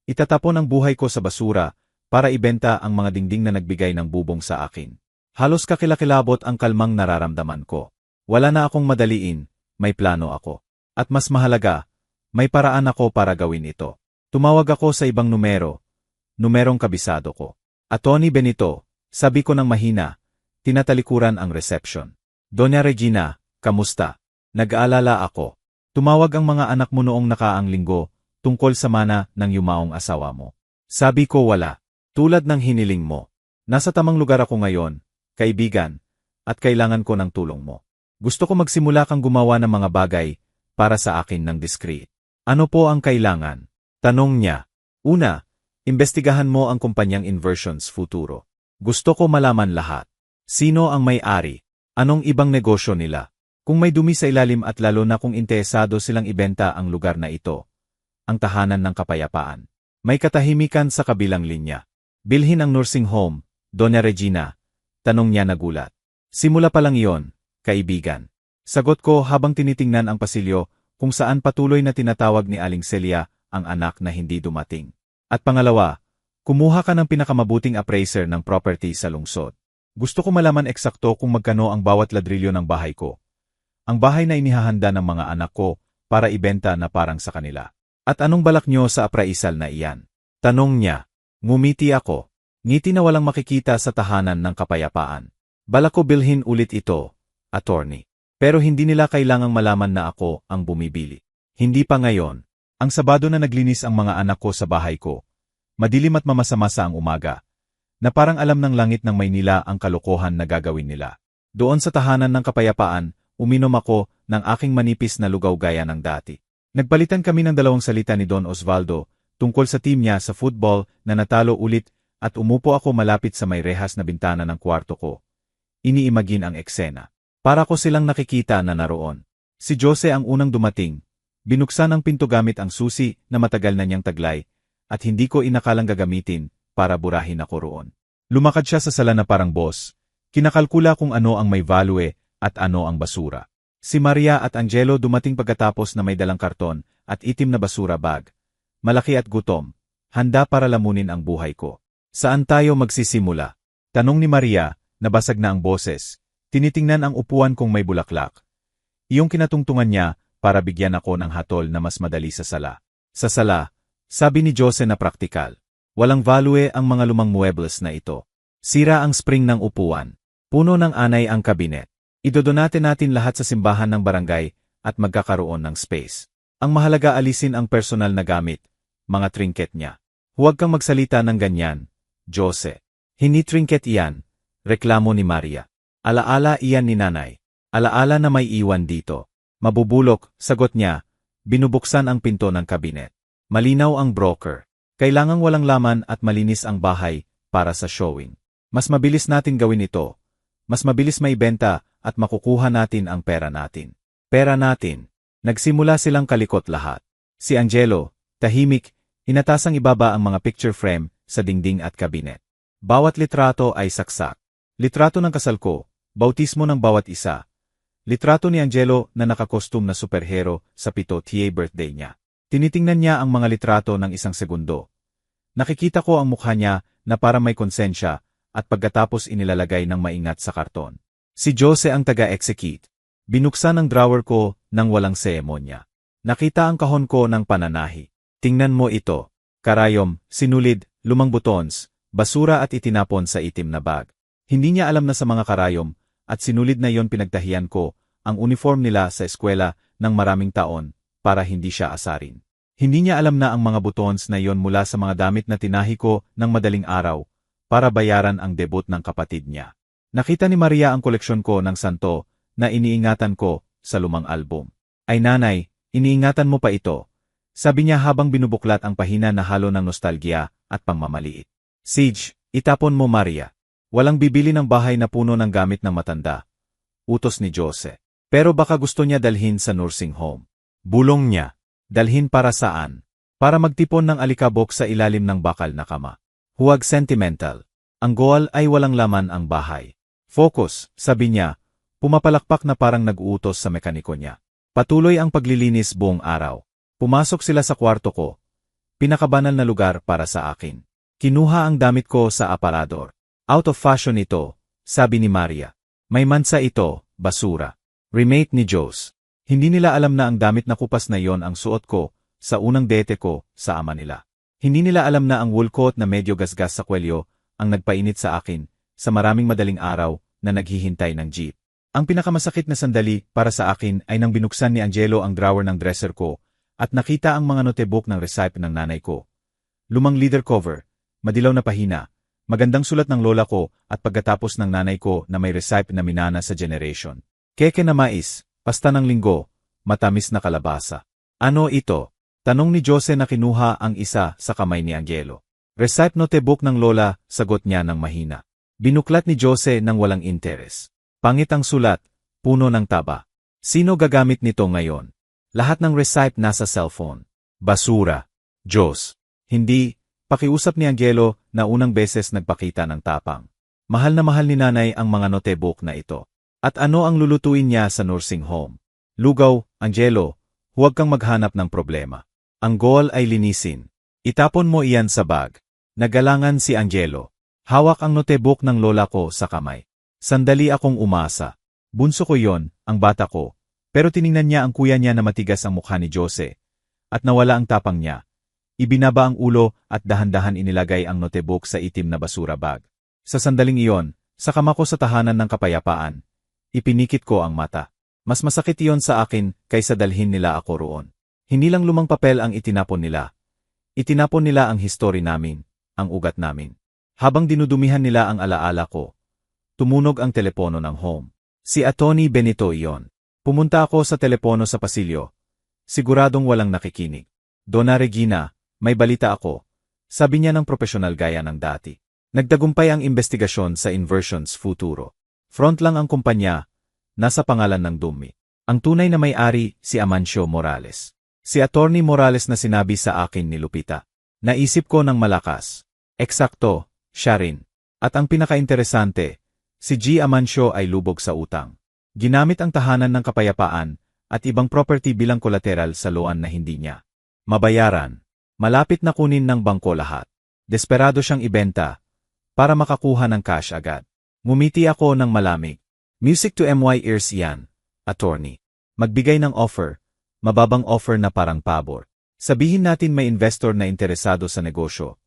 Itatapon ang buhay ko sa basura para ibenta ang mga dingding na nagbigay ng bubong sa akin. Halos kakilakilabot ang kalmang nararamdaman ko. Wala na akong madaliin, may plano ako. At mas mahalaga, may paraan ako para gawin ito. Tumawag ako sa ibang numerong kabisado ko. Atty. Benito, sabi ko ng mahina, tinatalikuran ang reception. Doña Regina, kamusta? Nag-aalala ako. Tumawag ang mga anak mo noong nakaang linggo tungkol sa mana ng yumaong asawa mo. Sabi ko wala. Tulad ng hiniling mo. Nasa tamang lugar ako ngayon, kaibigan, at kailangan ko ng tulong mo. Gusto ko magsimula kang gumawa ng mga bagay para sa akin ng discreet. Ano po ang kailangan? Tanong niya. Una, imbestigahan mo ang kumpanyang Inversions Futuro. Gusto ko malaman lahat. Sino ang may-ari? Anong ibang negosyo nila? Kung may dumi sa ilalim at lalo na kung interesado silang ibenta ang lugar na ito. Ang tahanan ng kapayapaan. May katahimikan sa kabilang linya. Bilhin ang nursing home, Doña Regina. Tanong niya nagulat. Simula pa lang iyon, kaibigan. Sagot ko habang tinitingnan ang pasilyo kung saan patuloy na tinatawag ni Aling Celia ang anak na hindi dumating. At pangalawa, kumuha ka ng pinakamabuting appraiser ng property sa lungsod. Gusto ko malaman eksakto kung magkano ang bawat ladrilyo ng bahay ko. Ang bahay na inihahanda ng mga anak ko para ibenta na parang sa kanila. At anong balak nyo sa appraisal na iyan? Tanong niya. Ngumiti ako. Ngiti na walang makikita sa tahanan ng kapayapaan. Balak ko bilhin ulit ito, attorney. Pero hindi nila kailangang malaman na ako ang bumibili. Hindi pa ngayon. Ang Sabado na naglinis ang mga anak ko sa bahay ko. Madilim at mamasamasa ang umaga. Na parang alam ng langit ng Maynila ang kalokohan na gagawin nila. Doon sa tahanan ng kapayapaan, uminom ako ng aking manipis na lugaw gaya ng dati. Nagpalitan kami ng 2 salita ni Don Osvaldo tungkol sa team niya sa football na natalo ulit at umupo ako malapit sa may rehas na bintana ng kwarto ko. Iniimagine ang eksena. Para ko silang nakikita na naroon. Si Jose ang unang dumating. Binuksan ang pinto gamit ang susi na matagal na niyang taglay at hindi ko inakalang gagamitin para burahin ako roon. Lumakad siya sa sala na parang boss. Kinakalkula kung ano ang may value at ano ang basura. Si Maria at Angelo dumating pagkatapos na may dalang karton at itim na basura bag. Malaki at gutom. Handa para lamunin ang buhay ko. Saan tayo magsisimula? Tanong ni Maria, nabasag na ang boses. Tinitingnan ang upuan kung may bulaklak. Iyong kinatungtungan niya para bigyan ako ng hatol na mas madali sa sala. Sa sala, sabi ni Jose na praktikal. Walang value ang mga lumang muebles na ito. Sira ang spring ng upuan. Puno ng anay ang kabinet. Idodonate natin lahat sa simbahan ng barangay at magkakaroon ng space. Ang mahalaga alisin ang personal na gamit, mga trinket niya. Huwag kang magsalita ng ganyan, Jose. Hindi trinket iyan, reklamo ni Maria. Alaala iyan ni nanay. Alaala na may iwan dito. Mabubulok, sagot niya, binubuksan ang pinto ng kabinet. Malinaw ang broker. Kailangang walang laman at malinis ang bahay para sa showing. Mas mabilis natin gawin ito. Mas mabilis maibenta at makukuha natin ang pera natin. Pera natin. Nagsimula silang kalikot lahat. Si Angelo, tahimik, inatasang ibaba ang mga picture frame sa dingding at kabinet. Bawat litrato ay saksak. Litrato ng kasal ko, bautismo ng bawat isa. Litrato ni Angelo na nakakostum na superhero sa 7th birthday niya. Tinitingnan niya ang mga litrato ng 1 segundo. Nakikita ko ang mukha niya na parang may konsensya at pagkatapos inilalagay ng maingat sa karton. Si Jose ang taga-execute. Binuksan ang drawer ko nang walang seremonya. Nakita ang kahon ko ng pananahi. Tingnan mo ito. Karayom, sinulid, lumang buttons, basura at itinapon sa itim na bag. Hindi niya alam na sa mga karayom at sinulid na yon pinagtahian ko ang uniform nila sa eskwela ng maraming taon para hindi siya asarin. Hindi niya alam na ang mga butons na iyon mula sa mga damit na tinahi ko ng madaling araw para bayaran ang debut ng kapatid niya. Nakita ni Maria ang koleksyon ko ng santo na iniingatan ko sa lumang album. Ay nanay, iniingatan mo pa ito. Sabi niya habang binubuklat ang pahina na halo ng nostalgia at pangmamaliit. Sige, itapon mo Maria. Walang bibili ng bahay na puno ng gamit ng matanda. Utos ni Jose. Pero baka gusto niya dalhin sa nursing home. Bulong niya. Dalhin para saan? Para magtipon ng alikabok sa ilalim ng bakal na kama. Huwag sentimental. Ang goal ay walang laman ang bahay. Focus, sabi niya, pumapalakpak na parang nag-uutos sa mekaniko niya. Patuloy ang paglilinis buong araw. Pumasok sila sa kwarto ko. Pinakabanal na lugar para sa akin. Kinuha ang damit ko sa aparador. Out of fashion ito, sabi ni Maria. May mansa ito, basura. Remake ni Jose. Hindi nila alam na ang damit na kupas na yon ang suot ko sa unang date ko sa ama nila. Hindi nila alam na ang wool coat na medyo gasgas sa kwelyo ang nagpainit sa akin sa maraming madaling araw na naghihintay ng jeep. Ang pinakamasakit na sandali para sa akin ay nang binuksan ni Angelo ang drawer ng dresser ko at nakita ang mga notebook ng recipe ng nanay ko. Lumang leather cover, madilaw na pahina, magandang sulat ng lola ko at pagkatapos ng nanay ko na may recipe na minana sa generation. Keke na mais. Pasta ng linggo, matamis na kalabasa. Ano ito? Tanong ni Jose na kinuha ang isa sa kamay ni Angelo. Recipe notebook ng lola, sagot niya ng mahina. Binuklat ni Jose ng walang interes. Pangit ang sulat, puno ng taba. Sino gagamit nito ngayon? Lahat ng recipe nasa cellphone. Basura. Diyos. Hindi, pakiusap ni Angelo na unang beses nagpakita ng tapang. Mahal na mahal ni nanay ang mga notebook na ito. At ano ang lulutuin niya sa nursing home? Lugaw, Angelo, huwag kang maghanap ng problema. Ang goal ay linisin. Itapon mo iyan sa bag. Nagalangan si Angelo. Hawak ang notebook ng lola ko sa kamay. Sandali akong umasa. Bunso ko yon, ang bata ko. Pero tiningnan niya ang kuya niya na matigas ang mukha ni Jose. At nawala ang tapang niya. Ibinaba ang ulo at dahan-dahan inilagay ang notebook sa itim na basura bag. Sa sandaling iyon, sa kama ko sa tahanan ng kapayapaan, ipinikit ko ang mata. Mas masakit iyon sa akin kaysa dalhin nila ako roon. Hindi lang lumang papel ang itinapon nila. Itinapon nila ang history namin, ang ugat namin. Habang dinudumihan nila ang alaala ko, tumunog ang telepono ng home. Si Atty. Benito iyon. Pumunta ako sa telepono sa pasilyo. Siguradong walang nakikinig. Donna Regina, may balita ako. Sabi niya ng profesional gaya ng dati. Nagtagumpay ang investigasyon sa Inversions Futuro. Front lang ang kumpanya, nasa pangalan ng Dumi. Ang tunay na may-ari, si Amancio Morales. Si Atty. Morales na sinabi sa akin ni Lupita. Naisip ko ng malakas. Eksakto, siya rin. At ang pinakainteresante, si G. Amancio ay lubog sa utang. Ginamit ang tahanan ng kapayapaan at ibang property bilang collateral sa loan na hindi niya mabayaran. Malapit na kunin ng bangko lahat. Desperado siyang ibenta para makakuha ng cash agad. Ngumiti ako ng malamig. Music to my ears yan, attorney. Magbigay ng offer, mababang offer na parang pabor. Sabihin natin may investor na interesado sa negosyo.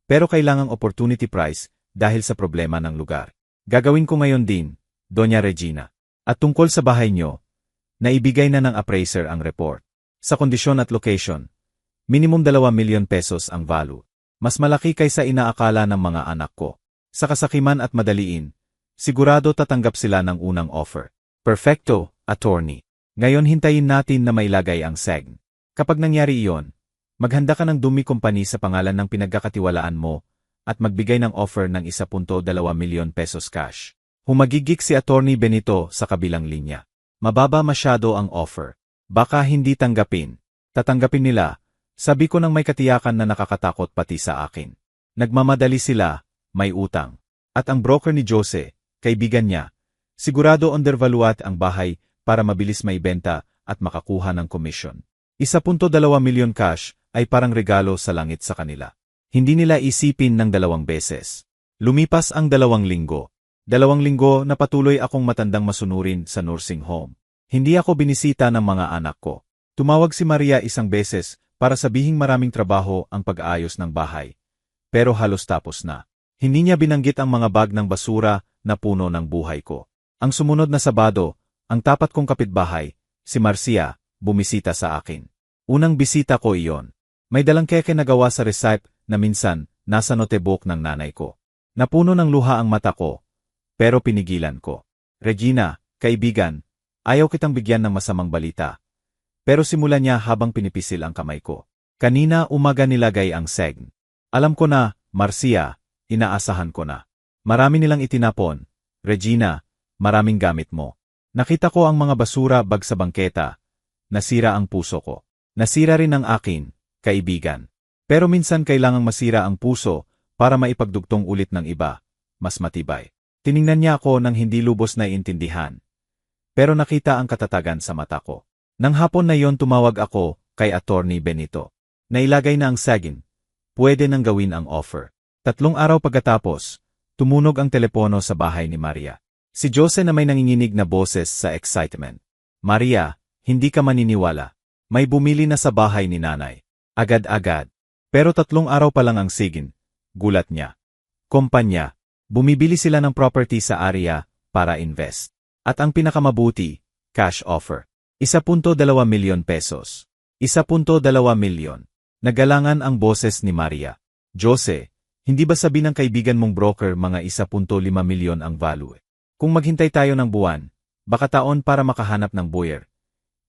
Pero kailangang opportunity price dahil sa problema ng lugar. Gagawin ko ngayon din, Doña Regina. At tungkol sa bahay nyo, naibigay na ng appraiser ang report. Sa kondisyon at location, minimum 2 milyon pesos ang value. Mas malaki kaysa inaakala ng mga anak ko. Sa kasakiman at madaliin, sigurado tatanggap sila ng unang offer. Perfecto, attorney. Ngayon hintayin natin na mailagay ang SEG. Kapag nangyari iyon, maghanda ka ng Dumi Company sa pangalan ng pinagkakatiwalaan mo at magbigay ng offer ng 1.2 milyon pesos cash. Humagigik si Atty. Benito sa kabilang linya. Mababa masyado ang offer. Baka hindi tanggapin. Tatanggapin nila. Sabi ko nang may katiyakan na nakakatakot pati sa akin. Nagmamadali sila, may utang. At ang broker ni Jose, kaibigan niya, sigurado undervalued ang bahay para mabilis maibenta at makakuha ng komisyon. 1.2 milyon cash ay parang regalo sa langit sa kanila. Hindi nila isipin ng 2 beses. Lumipas ang 2 linggo. 2 linggo na patuloy akong matandang masunurin sa nursing home. Hindi ako binisita ng mga anak ko. Tumawag si Maria isang beses para sabihing maraming trabaho ang pag-aayos ng bahay. Pero halos tapos na. Hindi niya binanggit ang mga bag ng basura na puno ng buhay ko. Ang sumunod na Sabado, ang tapat kong kapitbahay, si Marcia, bumisita sa akin. Unang bisita ko iyon. May dalang keke na gawa sa recipe na minsan nasa notebook ng nanay ko. Napuno ng luha ang mata ko, pero pinigilan ko. Regina, kaibigan, ayaw kitang bigyan ng masamang balita. Pero simulan niya habang pinipisil ang kamay ko. Kanina umaga nilagay ang segn. Alam ko na, Marcia, inaasahan ko na. Marami nilang itinapon. Regina, maraming gamit mo. Nakita ko ang mga basura bag sa bangketa. Nasira ang puso ko. Nasira rin ang akin, kaibigan. Pero minsan kailangang masira ang puso para maipagdugtong ulit ng iba, mas matibay. Tiningnan niya ako nang hindi lubos na iintindihan. Pero nakita ang katatagan sa mata ko. Nang hapon na yon tumawag ako kay Attorney Benito. Nailagay na ang saging. Pwede nang gawin ang offer. 3 araw pagkatapos, tumunog ang telepono sa bahay ni Maria. Si Jose na may nanginginig na boses sa excitement. Maria, hindi ka maniniwala. May bumili na sa bahay ni nanay. Agad-agad. Pero 3 araw pa lang ang sigin. Gulat niya. Kumpanya. Bumibili sila ng property sa area para invest. At ang pinakamabuti, cash offer. 1.2 milyon pesos. 1.2 milyon. Nagalangan ang boses ni Maria. Jose, hindi ba sabi ng kaibigan mong broker mga 1.5 milyon ang value? Kung maghintay tayo ng buwan, baka taon para makahanap ng buyer.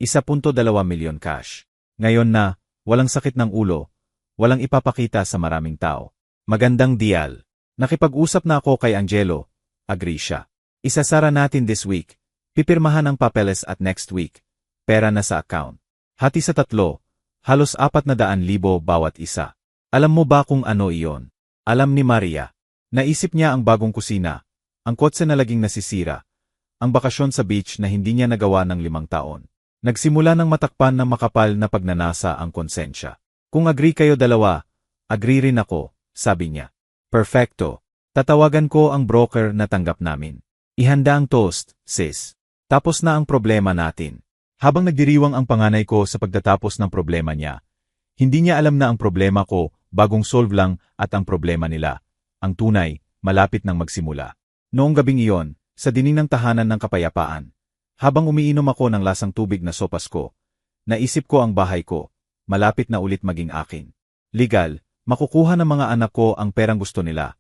1.2 milyon cash. Ngayon na, walang sakit ng ulo, walang ipapakita sa maraming tao. Magandang deal. Nakipag-usap na ako kay Angelo. Agree siya. Isasara natin this week. Pipirmahan ang papeles at next week. Pera na sa account. Hati sa 3, halos 400,000 bawat isa. Alam mo ba kung ano iyon? Alam ni Maria. Naisip niya ang bagong kusina, ang kotse na laging nasisira, ang bakasyon sa beach na hindi niya nagawa ng 5 taon. Nagsimula ng matakpan ng makapal na pagnanasa ang konsensya. Kung agree kayo dalawa, agree rin ako, sabi niya. Perfecto. Tatawagan ko ang broker na tanggap namin. Ihanda ang toast, sis. Tapos na ang problema natin. Habang nagdiriwang ang panganay ko sa pagtatapos ng problema niya, hindi niya alam na ang problema ko, bagong solve lang at ang problema nila, ang tunay, malapit nang magsimula. Noong gabing iyon, sa dingding ng tahanan ng kapayapaan, habang umiinom ako ng lasang tubig na sopas ko, naisip ko ang bahay ko, malapit na ulit maging akin. Legal, makukuha ng mga anak ko ang perang gusto nila.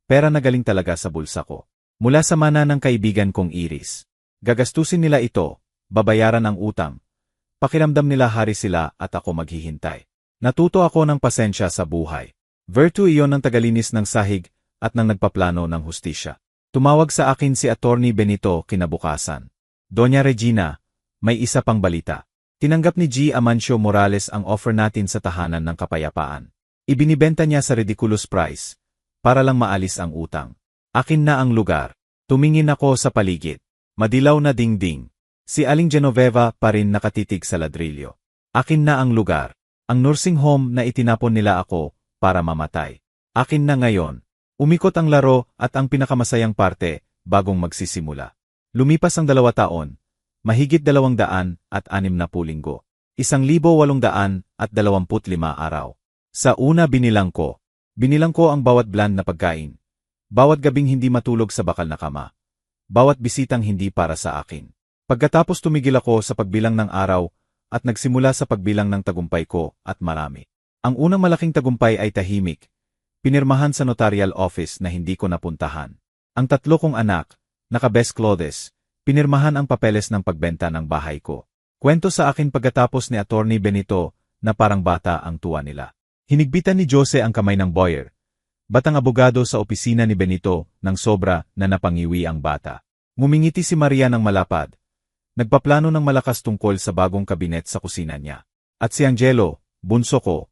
Pera na galing talaga sa bulsa ko. Mula sa mana ng kaibigan kong Iris. Gagastusin nila ito, babayaran ang utang. Pakiramdam nila hari sila at ako maghihintay. Natuto ako ng pasensya sa buhay. Virtue iyon ng tagalinis ng sahig at ng nagpaplano ng hustisya. Tumawag sa akin si Attorney Benito kinabukasan. Doña Regina, may isa pang balita. Tinanggap ni G. Amancio Morales ang offer natin sa tahanan ng kapayapaan. Ibinibenta niya sa ridiculous price, para lang maalis ang utang. Akin na ang lugar. Tumingin ako sa paligid. Madilaw na dingding. Si Aling Genoveva pa rin nakatitig sa ladrilyo. Akin na ang lugar. Ang nursing home na itinapon nila ako para mamatay. Akin na ngayon. Umikot ang laro at ang pinakamasayang parte bagong magsisimula. Lumipas ang 2 taon, mahigit 200 at 60 linggo. 1,825 araw. Sa una binilang ko ang bawat bland na pagkain. Bawat gabing hindi matulog sa bakal na kama. Bawat bisitang hindi para sa akin. Pagkatapos tumigil ako sa pagbilang ng araw at nagsimula sa pagbilang ng tagumpay ko at marami. Ang unang malaking tagumpay ay tahimik. Pinirmahan sa notarial office na hindi ko napuntahan. Ang 3 kong anak, naka-best clothes, pinirmahan ang papeles ng pagbenta ng bahay ko. Kwento sa akin pagkatapos ni Attorney Benito na parang bata ang tuwa nila. Hinigbitan ni Jose ang kamay ng buyer. Batang abogado sa opisina ni Benito nang sobra na napangiwi ang bata. Ngumingiti si Maria ng malapad. Nagpaplano ng malakas tungkol sa bagong kabinet sa kusina niya. At si Angelo, bunso ko,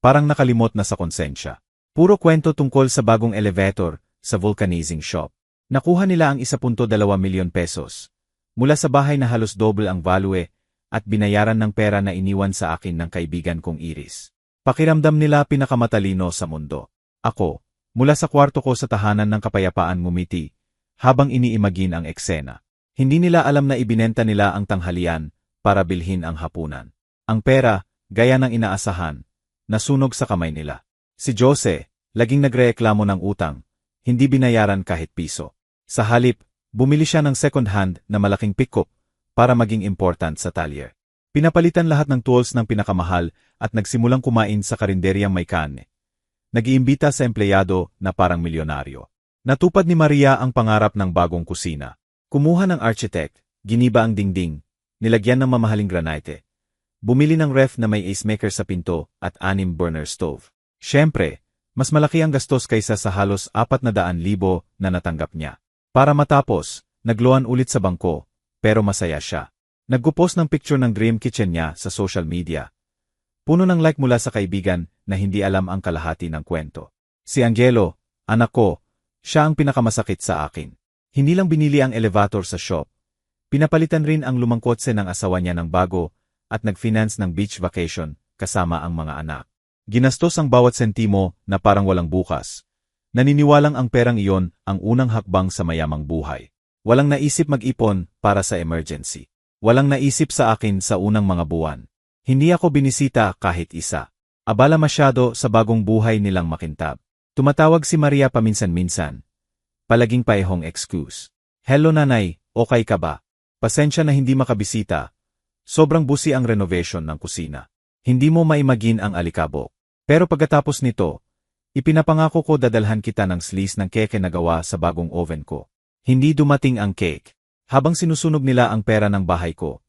parang nakalimot na sa konsensya. Puro kwento tungkol sa bagong elevator sa vulcanizing shop. Nakuha nila ang 1.2 milyon pesos. Mula sa bahay na halos double ang value at binayaran ng pera na iniwan sa akin ng kaibigan kong Iris. Pakiramdam nila pinakamatalino sa mundo. Ako, mula sa kwarto ko sa tahanan ng kapayapaan ngumiti, habang iniimagine ang eksena. Hindi nila alam na ibinenta nila ang tanghalian para bilhin ang hapunan. Ang pera, gaya ng inaasahan, nasunog sa kamay nila. Si Jose, laging nagrereklamo ng utang, hindi binayaran kahit piso. Sa halip, bumili siya ng second hand na malaking pickup para maging important sa talyer. Pinapalitan lahat ng tools ng pinakamahal at nagsimulang kumain sa karinderyang may karne. Nag-iimbita sa empleyado na parang milyonaryo. Natupad ni Maria ang pangarap ng bagong kusina. Kumuha ng architect, giniba ang dingding, nilagyan ng mamahaling granite. Bumili ng ref na may ice maker sa pinto at 6-burner stove. Siyempre, mas malaki ang gastos kaysa sa halos 400,000 na natanggap niya. Para matapos, nagluhan ulit sa bangko, pero masaya siya. Nagpo-post ng picture ng dream kitchen niya sa social media. Puno ng like mula sa kaibigan na hindi alam ang kalahati ng kwento. Si Angelo, anak ko, siya ang pinakamasakit sa akin. Hindi lang binili ang elevator sa shop. Pinapalitan rin ang lumang kotse ng asawa niya ng bago at nag-finance ng beach vacation kasama ang mga anak. Ginastos ang bawat sentimo na parang walang bukas. Naniniwalang ang perang iyon ang unang hakbang sa mayamang buhay. Walang naisip mag-ipon para sa emergency. Walang naisip sa akin sa unang mga buwan. Hindi ako binisita kahit isa. Abala masyado sa bagong buhay nilang makintab. Tumatawag si Maria paminsan-minsan. Palaging paehong excuse. Hello nanay, okay ka ba? Pasensya na hindi makabisita. Sobrang busi ang renovation ng kusina. Hindi mo maimagine ang alikabok. Pero pagkatapos nito, ipinapangako ko dadalhan kita ng slice ng keke na gawa sa bagong oven ko. Hindi dumating ang cake. Habang sinusunog nila ang pera ng bahay ko,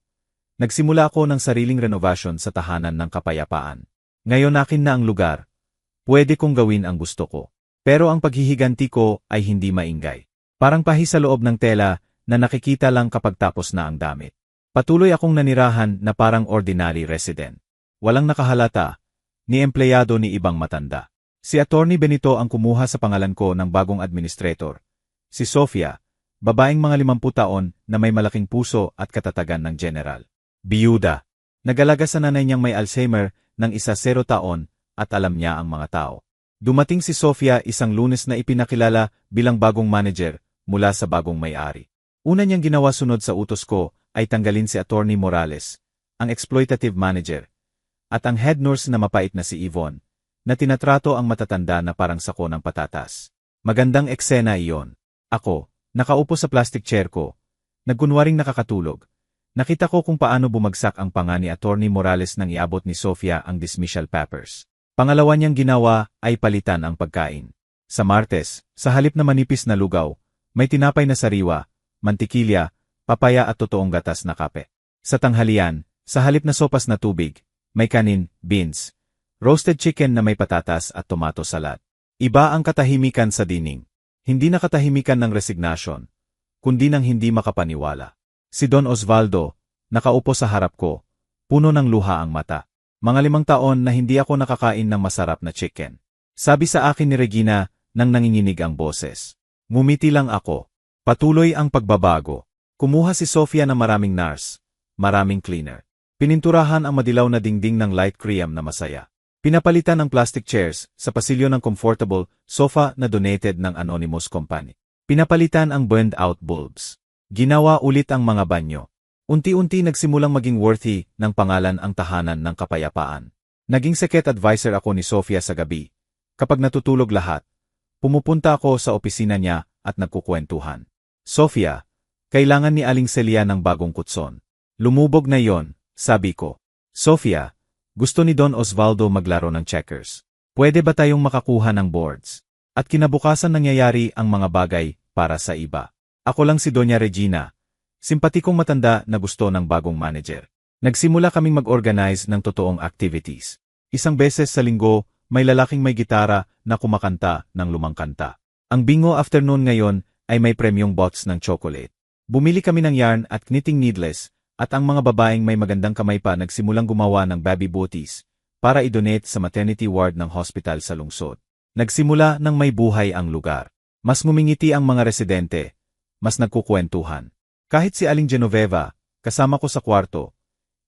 nagsimula ako ng sariling renovation sa tahanan ng kapayapaan. Ngayon akin na ang lugar. Pwede kong gawin ang gusto ko. Pero ang paghihiganti ko ay hindi maingay. Parang pahi sa loob ng tela na nakikita lang kapag tapos na ang damit. Patuloy akong nanirahan na parang ordinary resident. Walang nakahalata, ni empleyado ni ibang matanda. Si Attorney Benito ang kumuha sa pangalan ko ng bagong administrator. Si Sofia, babaeng mga 50 taon na may malaking puso at katatagan ng general. Biyuda. Nag-alaga sa nanay niyang may Alzheimer ng 10 taon at alam niya ang mga tao. Dumating si Sofia isang Lunes na ipinakilala bilang bagong manager mula sa bagong may-ari. Una niyang ginawa sunod sa utos ko ay tanggalin si Attorney Morales, ang exploitative manager, at ang head nurse na mapait na si Yvonne, na tinatrato ang matatanda na parang sako ng patatas. Magandang eksena iyon. Ako, nakaupo sa plastic chair ko, nagkunwaring nakakatulog. Nakita ko kung paano bumagsak ang panga ni Attorney Morales nang iabot ni Sofia ang dismissal papers. Pangalawa niyang ginawa ay palitan ang pagkain. Sa Martes, sa halip na manipis na lugaw, may tinapay na sariwa, mantikilya, papaya at totoong gatas na kape. Sa tanghalian, sa halip na sopas na tubig, may kanin, beans, roasted chicken na may patatas at tomato salad. Iba ang katahimikan sa dining. Hindi na katahimikan ng resignasyon, kundi ng hindi makapaniwala. Si Don Osvaldo, nakaupo sa harap ko, puno ng luha ang mata. Mga 5 taon na hindi ako nakakain ng masarap na chicken. Sabi sa akin ni Regina nang nanginginig ang boses. Ngumiti lang ako. Patuloy ang pagbabago. Kumuha si Sofia ng maraming nurse, maraming cleaner. Pininturahan ang madilaw na dingding ng light cream na masaya. Pinapalitan ang plastic chairs sa pasilyo ng comfortable sofa na donated ng anonymous company. Pinapalitan ang burned-out bulbs. Ginawa ulit ang mga banyo. Unti-unti nagsimulang maging worthy ng pangalan ang tahanan ng kapayapaan. Naging secret advisor ako ni Sofia sa gabi. Kapag natutulog lahat, pumupunta ako sa opisina niya at nagkukwentuhan. Sofia, kailangan ni Aling Celia ng bagong kutson. Lumubog na yon, sabi ko. Sofia, gusto ni Don Osvaldo maglaro ng checkers. Pwede ba tayong makakuha ng boards? At kinabukasan nangyayari ang mga bagay para sa iba. Ako lang si Doña Regina, simpatikong matanda na gusto ng bagong manager. Nagsimula kaming mag-organize ng totoong activities. Isang beses sa linggo, may lalaking may gitara na kumakanta ng lumang kanta. Ang bingo afternoon ngayon ay may premyong box ng chocolate. Bumili kami ng yarn at knitting needles, at ang mga babaeng may magandang kamay pa nagsimulang gumawa ng baby booties para i-donate sa maternity ward ng hospital sa lungsod. Nagsimula ng may buhay ang lugar. Mas ngumingiti ang mga residente, mas nagkukwentuhan. Kahit si Aling Genoveva, kasama ko sa kwarto,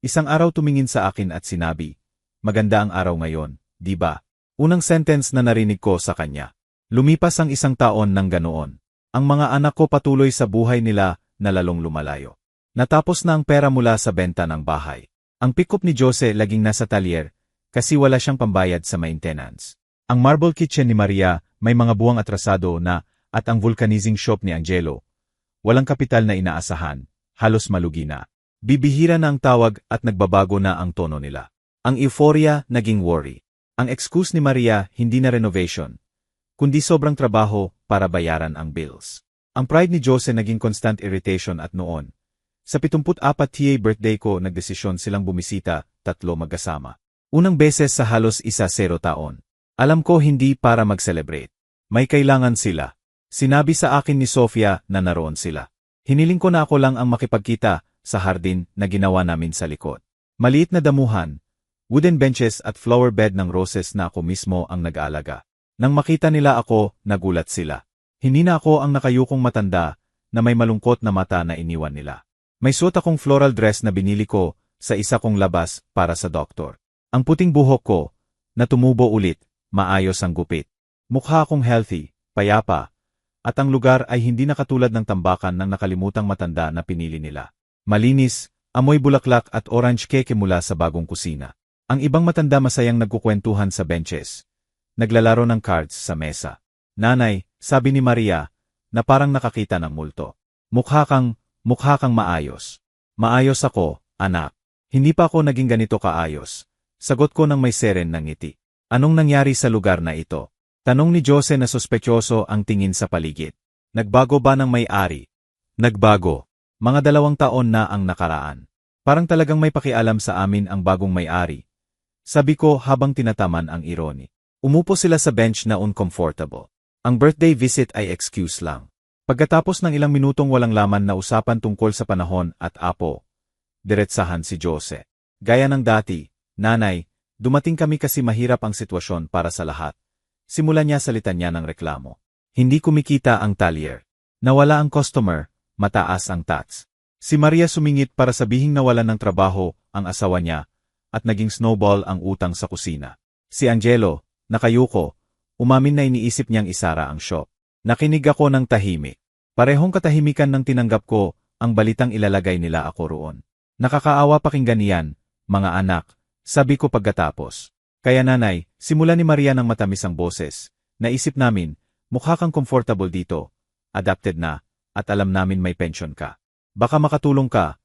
isang araw tumingin sa akin at sinabi, "Maganda ang araw ngayon, di ba?" Unang sentence na narinig ko sa kanya. Lumipas ang 1 taon ng ganoon. Ang mga anak ko patuloy sa buhay nila na lalong lumalayo. Natapos na ang pera mula sa benta ng bahay. Ang pick-up ni Jose laging nasa talyer kasi wala siyang pambayad sa maintenance. Ang marble kitchen ni Maria may mga buwang atrasado na at ang vulcanizing shop ni Angelo, walang kapital na inaasahan, halos malugi na. Bibihira na ang tawag at nagbabago na ang tono nila. Ang euphoria naging worry. Ang excuse ni Maria hindi na renovation, kundi sobrang trabaho para bayaran ang bills. Ang pride ni Jose naging constant irritation at noon. Sa 74 th birthday ko nagdesisyon silang bumisita, 3 magkasama. Unang beses sa halos 10 taon. Alam ko hindi para mag-celebrate. May kailangan sila. Sinabi sa akin ni Sofia na naroon sila. Hiniling ko na ako lang ang makipagkita sa hardin na ginawa namin sa likod. Maliit na damuhan, wooden benches at flower bed ng roses na ako mismo ang nag-aalaga. Nang makita nila ako, nagulat sila. Hindi na ako ang nakayukong matanda na may malungkot na mata na iniwan nila. May suot akong floral dress na binili ko sa isa kong labas para sa doktor. Ang puting buhok ko, na tumubo ulit, maayos ang gupit. Mukha akong healthy, payapa, at ang lugar ay hindi na katulad ng tambakan ng nakalimutang matanda na pinili nila. Malinis, amoy bulaklak at orange cake mula sa bagong kusina. Ang ibang matanda masayang nagkukwentuhan sa benches. Naglalaro ng cards sa mesa. Nanay, sabi ni Maria, na parang nakakita ng multo. Mukha kang maayos. Maayos ako, anak. Hindi pa ako naging ganito kaayos. Sagot ko nang may seren ng ngiti. Anong nangyari sa lugar na ito? Tanong ni Jose na sospetyoso ang tingin sa paligid. Nagbago ba ng may-ari? Nagbago. Mga 2 taon na ang nakaraan. Parang talagang may pakialam sa amin ang bagong may-ari. Sabi ko habang tinataman ang irony. Umupo sila sa bench na uncomfortable. Ang birthday visit ay excuse lang. Pagkatapos ng ilang minutong walang laman na usapan tungkol sa panahon at apo, diretsahan si Jose. Gaya ng dati, nanay, dumating kami kasi mahirap ang sitwasyon para sa lahat. Simulan niya salitan niya ng reklamo. Hindi kumikita ang talyer. Nawala ang customer, mataas ang tax. Si Maria sumingit para sabihing nawalan ng trabaho ang asawa niya at naging snowball ang utang sa kusina. Si Angelo, nakayuko, umamin na iniisip niyang isara ang shop. Nakinig ako ng tahimik. Parehong katahimikan nang tinanggap ko ang balitang ilalagay nila ako roon. Nakakaawa pakinggan niyan, mga anak, sabi ko pagkatapos. Kaya nanay, simula ni Maria ng matamis ang boses. Naisip namin, mukha kang comfortable dito, adapted na, at alam namin may pension ka. Baka makatulong ka,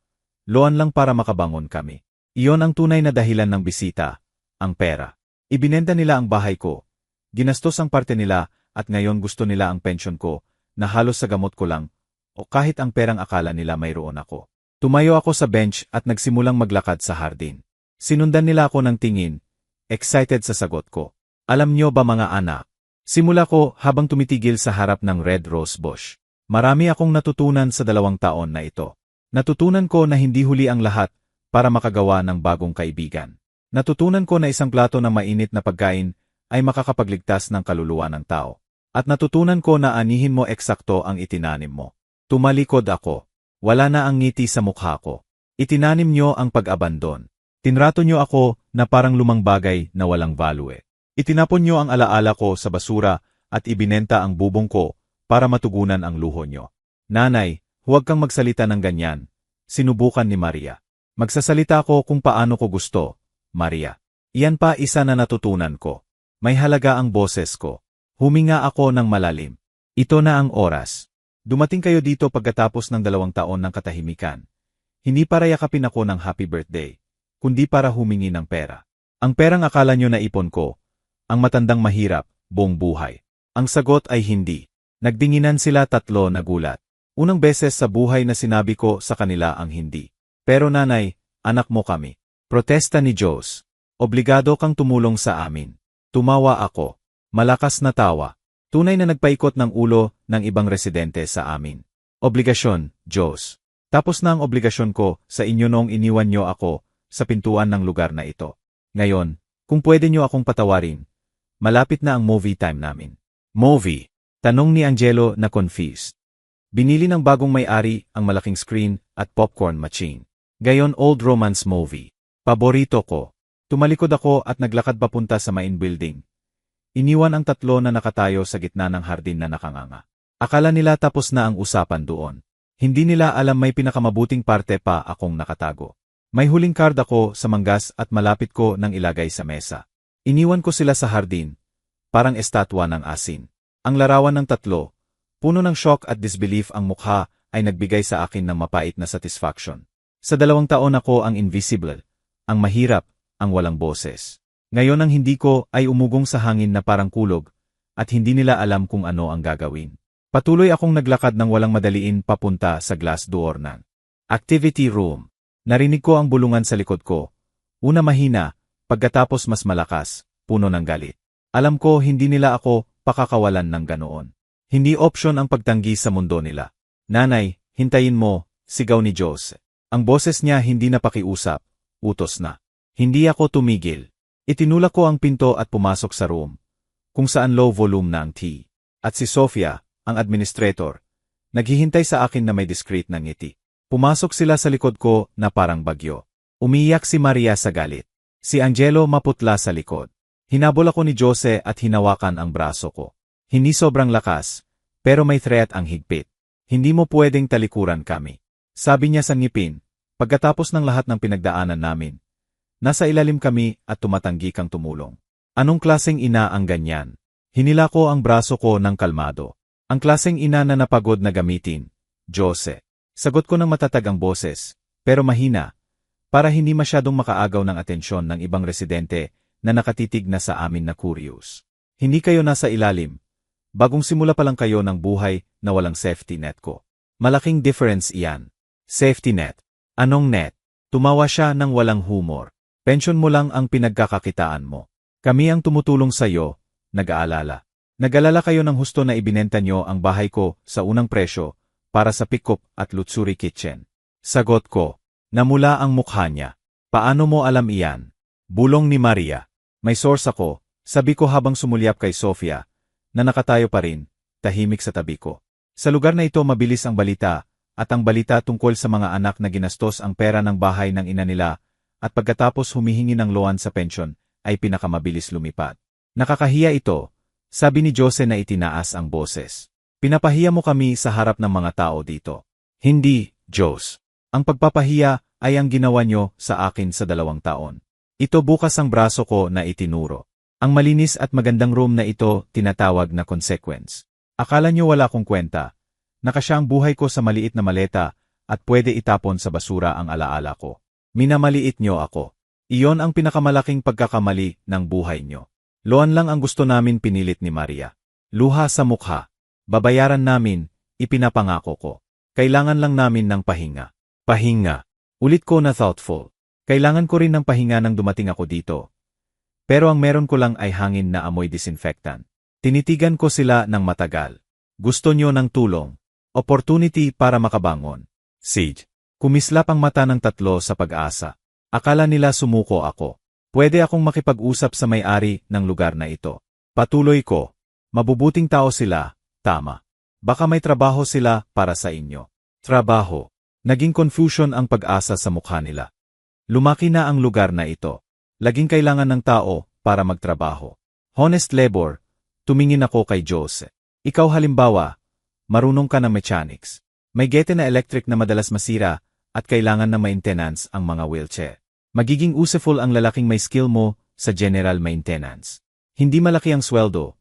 loan lang para makabangon kami. Iyon ang tunay na dahilan ng bisita, ang pera. Ibinenta nila ang bahay ko. Ginastos ang parte nila at ngayon gusto nila ang pension ko na halos sa gamot ko lang o kahit ang perang akala nila mayroon ako. Tumayo ako sa bench at nagsimulang maglakad sa hardin. Sinundan nila ako ng tingin, excited sa sagot ko. Alam nyo ba mga anak? Simula ko habang tumitigil sa harap ng red rose bush. Marami akong natutunan sa 2 taon na ito. Natutunan ko na hindi huli ang lahat para makagawa ng bagong kaibigan. Natutunan ko na isang plato ng mainit na pagkain ay makakapagligtas ng kaluluwa ng tao. At natutunan ko na anihin mo eksakto ang itinanim mo. Tumalikod ako. Wala na ang ngiti sa mukha ko. Itinanim nyo ang pag-abandon. Tinrato nyo ako na parang lumang bagay na walang value. Itinapon nyo ang alaala ko sa basura at ibinenta ang bubong ko para matugunan ang luho nyo. Nanay, huwag kang magsalita ng ganyan. Sinubukan ni Maria. Magsasalita ko kung paano ko gusto, Maria. Iyan pa isa na natutunan ko. May halaga ang boses ko. Huminga ako ng malalim. Ito na ang oras. Dumating kayo dito pagkatapos ng 2 taon ng katahimikan. Hindi para yakapin ako ng happy birthday, kundi para humingi ng pera. Ang perang akala nyo na ipon ko, ang matandang mahirap, buong buhay. Ang sagot ay hindi. Nagdinginan sila 3 nagulat. Unang beses sa buhay na sinabi ko sa kanila ang hindi. Pero nanay, anak mo kami. Protesta ni Jose. Obligado kang tumulong sa amin. Tumawa ako. Malakas na tawa. Tunay na nagpaikot ng ulo ng ibang residente sa amin. Obligasyon, Jose. Tapos na ang obligasyon ko sa inyo noong iniwan nyo ako sa pintuan ng lugar na ito. Ngayon, kung pwede nyo akong patawarin, malapit na ang movie time namin. Movie? Tanong ni Angelo na confused. Binili ng bagong may-ari ang malaking screen at popcorn machine. Gayon old romance movie. Paborito ko. Tumalikod ako at naglakad papunta sa main building. Iniwan ang 3 na nakatayo sa gitna ng hardin na nakanganga. Akala nila tapos na ang usapan doon. Hindi nila alam may pinakamabuting parte pa akong nakatago. May huling card ako sa manggas at malapit ko nang ilagay sa mesa. Iniwan ko sila sa hardin, parang estatwa ng asin. Ang larawan ng 3, puno ng shock at disbelief ang mukha ay nagbigay sa akin ng mapait na satisfaction. Sa 2 taon ako ang invisible, ang mahirap, ang walang boses. Ngayon ang hindi ko ay umugong sa hangin na parang kulog, at hindi nila alam kung ano ang gagawin. Patuloy akong naglakad ng walang madaliin papunta sa glass door ng activity room. Narinig ko ang bulungan sa likod ko. Una mahina, pagkatapos mas malakas, puno ng galit. Alam ko hindi nila ako pakakawalan ng ganoon. Hindi opsyon ang pagtanggi sa mundo nila. Nanay, hintayin mo, sigaw ni Jose. Ang boses niya hindi na pakiusap, utos na. Hindi ako tumigil. Itinulak ko ang pinto at pumasok sa room, kung saan low volume na ang tea. At si Sofia, ang administrator, naghihintay sa akin na may discreet na ngiti. Pumasok sila sa likod ko na parang bagyo. Umiiyak si Maria sa galit. Si Angelo maputla sa likod. Hinabol ako ni Jose at hinawakan ang braso ko. Hindi sobrang lakas, pero may threat ang higpit. Hindi mo pwedeng talikuran kami. Sabi niya sa ngipin, pagkatapos ng lahat ng pinagdaanan namin. Nasa ilalim kami at tumatanggi kang tumulong. Anong klaseng ina ang ganyan? Hinila ko ang braso ko ng kalmado. Ang klaseng ina na napagod na gamitin, Jose. Sagot ko ng matatag ang boses, pero mahina, para hindi masyadong makaagaw ng atensyon ng ibang residente na nakatitig na sa amin na curious. Hindi kayo nasa ilalim. Bagong simula pa lang kayo ng buhay na walang safety net ko. Malaking difference iyan. Safety net. Anong net? Tumawa siya ng walang humor. Pensyon mo lang ang pinagkakakitaan mo. Kami ang tumutulong sa iyo, nag-aalala. Nag-alala kayo ng husto na ibinenta nyo ang bahay ko sa unang presyo para sa pick-up at luxury kitchen. Sagot ko. Namula ang mukha niya. Paano mo alam iyan? Bulong ni Maria. May source ako, sabi ko habang sumulyap kay Sofia, na nakatayo pa rin, tahimik sa tabi ko. Sa lugar na ito mabilis ang balita, at ang balita tungkol sa mga anak na ginastos ang pera ng bahay ng ina nila, at pagkatapos humihingi ng loan sa pensyon, ay pinakamabilis lumipat. Nakakahiya ito, sabi ni Jose na itinaas ang boses. Pinapahiya mo kami sa harap ng mga tao dito. Hindi, Jose. Ang pagpapahiya ay ang ginawa nyo sa akin sa 2 taon. Ito bukas ang braso ko na itinuro. Ang malinis at magandang room na ito tinatawag na consequence. Akala nyo wala akong kwenta. Nakasya ang buhay ko sa maliit na maleta at pwede itapon sa basura ang alaala ko. Minamaliit nyo ako. Iyon ang pinakamalaking pagkakamali ng buhay nyo. Loan lang ang gusto namin, pinilit ni Maria. Luha sa mukha. Babayaran namin, ipinapangako ko. Kailangan lang namin ng pahinga. Pahinga. Ulit ko na thoughtful. Kailangan ko rin ng pahinga nang dumating ako dito. Pero ang meron ko lang ay hangin na amoy disinfectant. Tinitigan ko sila ng matagal. Gusto nyo ng tulong. Opportunity para makabangon. Siege. Kumislap ang mata ng 3 sa pag-asa. Akala nila sumuko ako. Pwede akong makipag-usap sa may-ari ng lugar na ito. Patuloy ko. Mabubuting tao sila, tama. Baka may trabaho sila para sa inyo. Trabaho. Naging confusion ang pag-asa sa mukha nila. Lumaki na ang lugar na ito. Laging kailangan ng tao para magtrabaho. Honest labor. Tumingin ako kay Jose. Ikaw halimbawa, marunong ka ng mechanics. May gete na electric na madalas masira at kailangan na maintenance ang mga wheelchair. Magiging useful ang lalaking may skill mo sa general maintenance. Hindi malaki ang sweldo,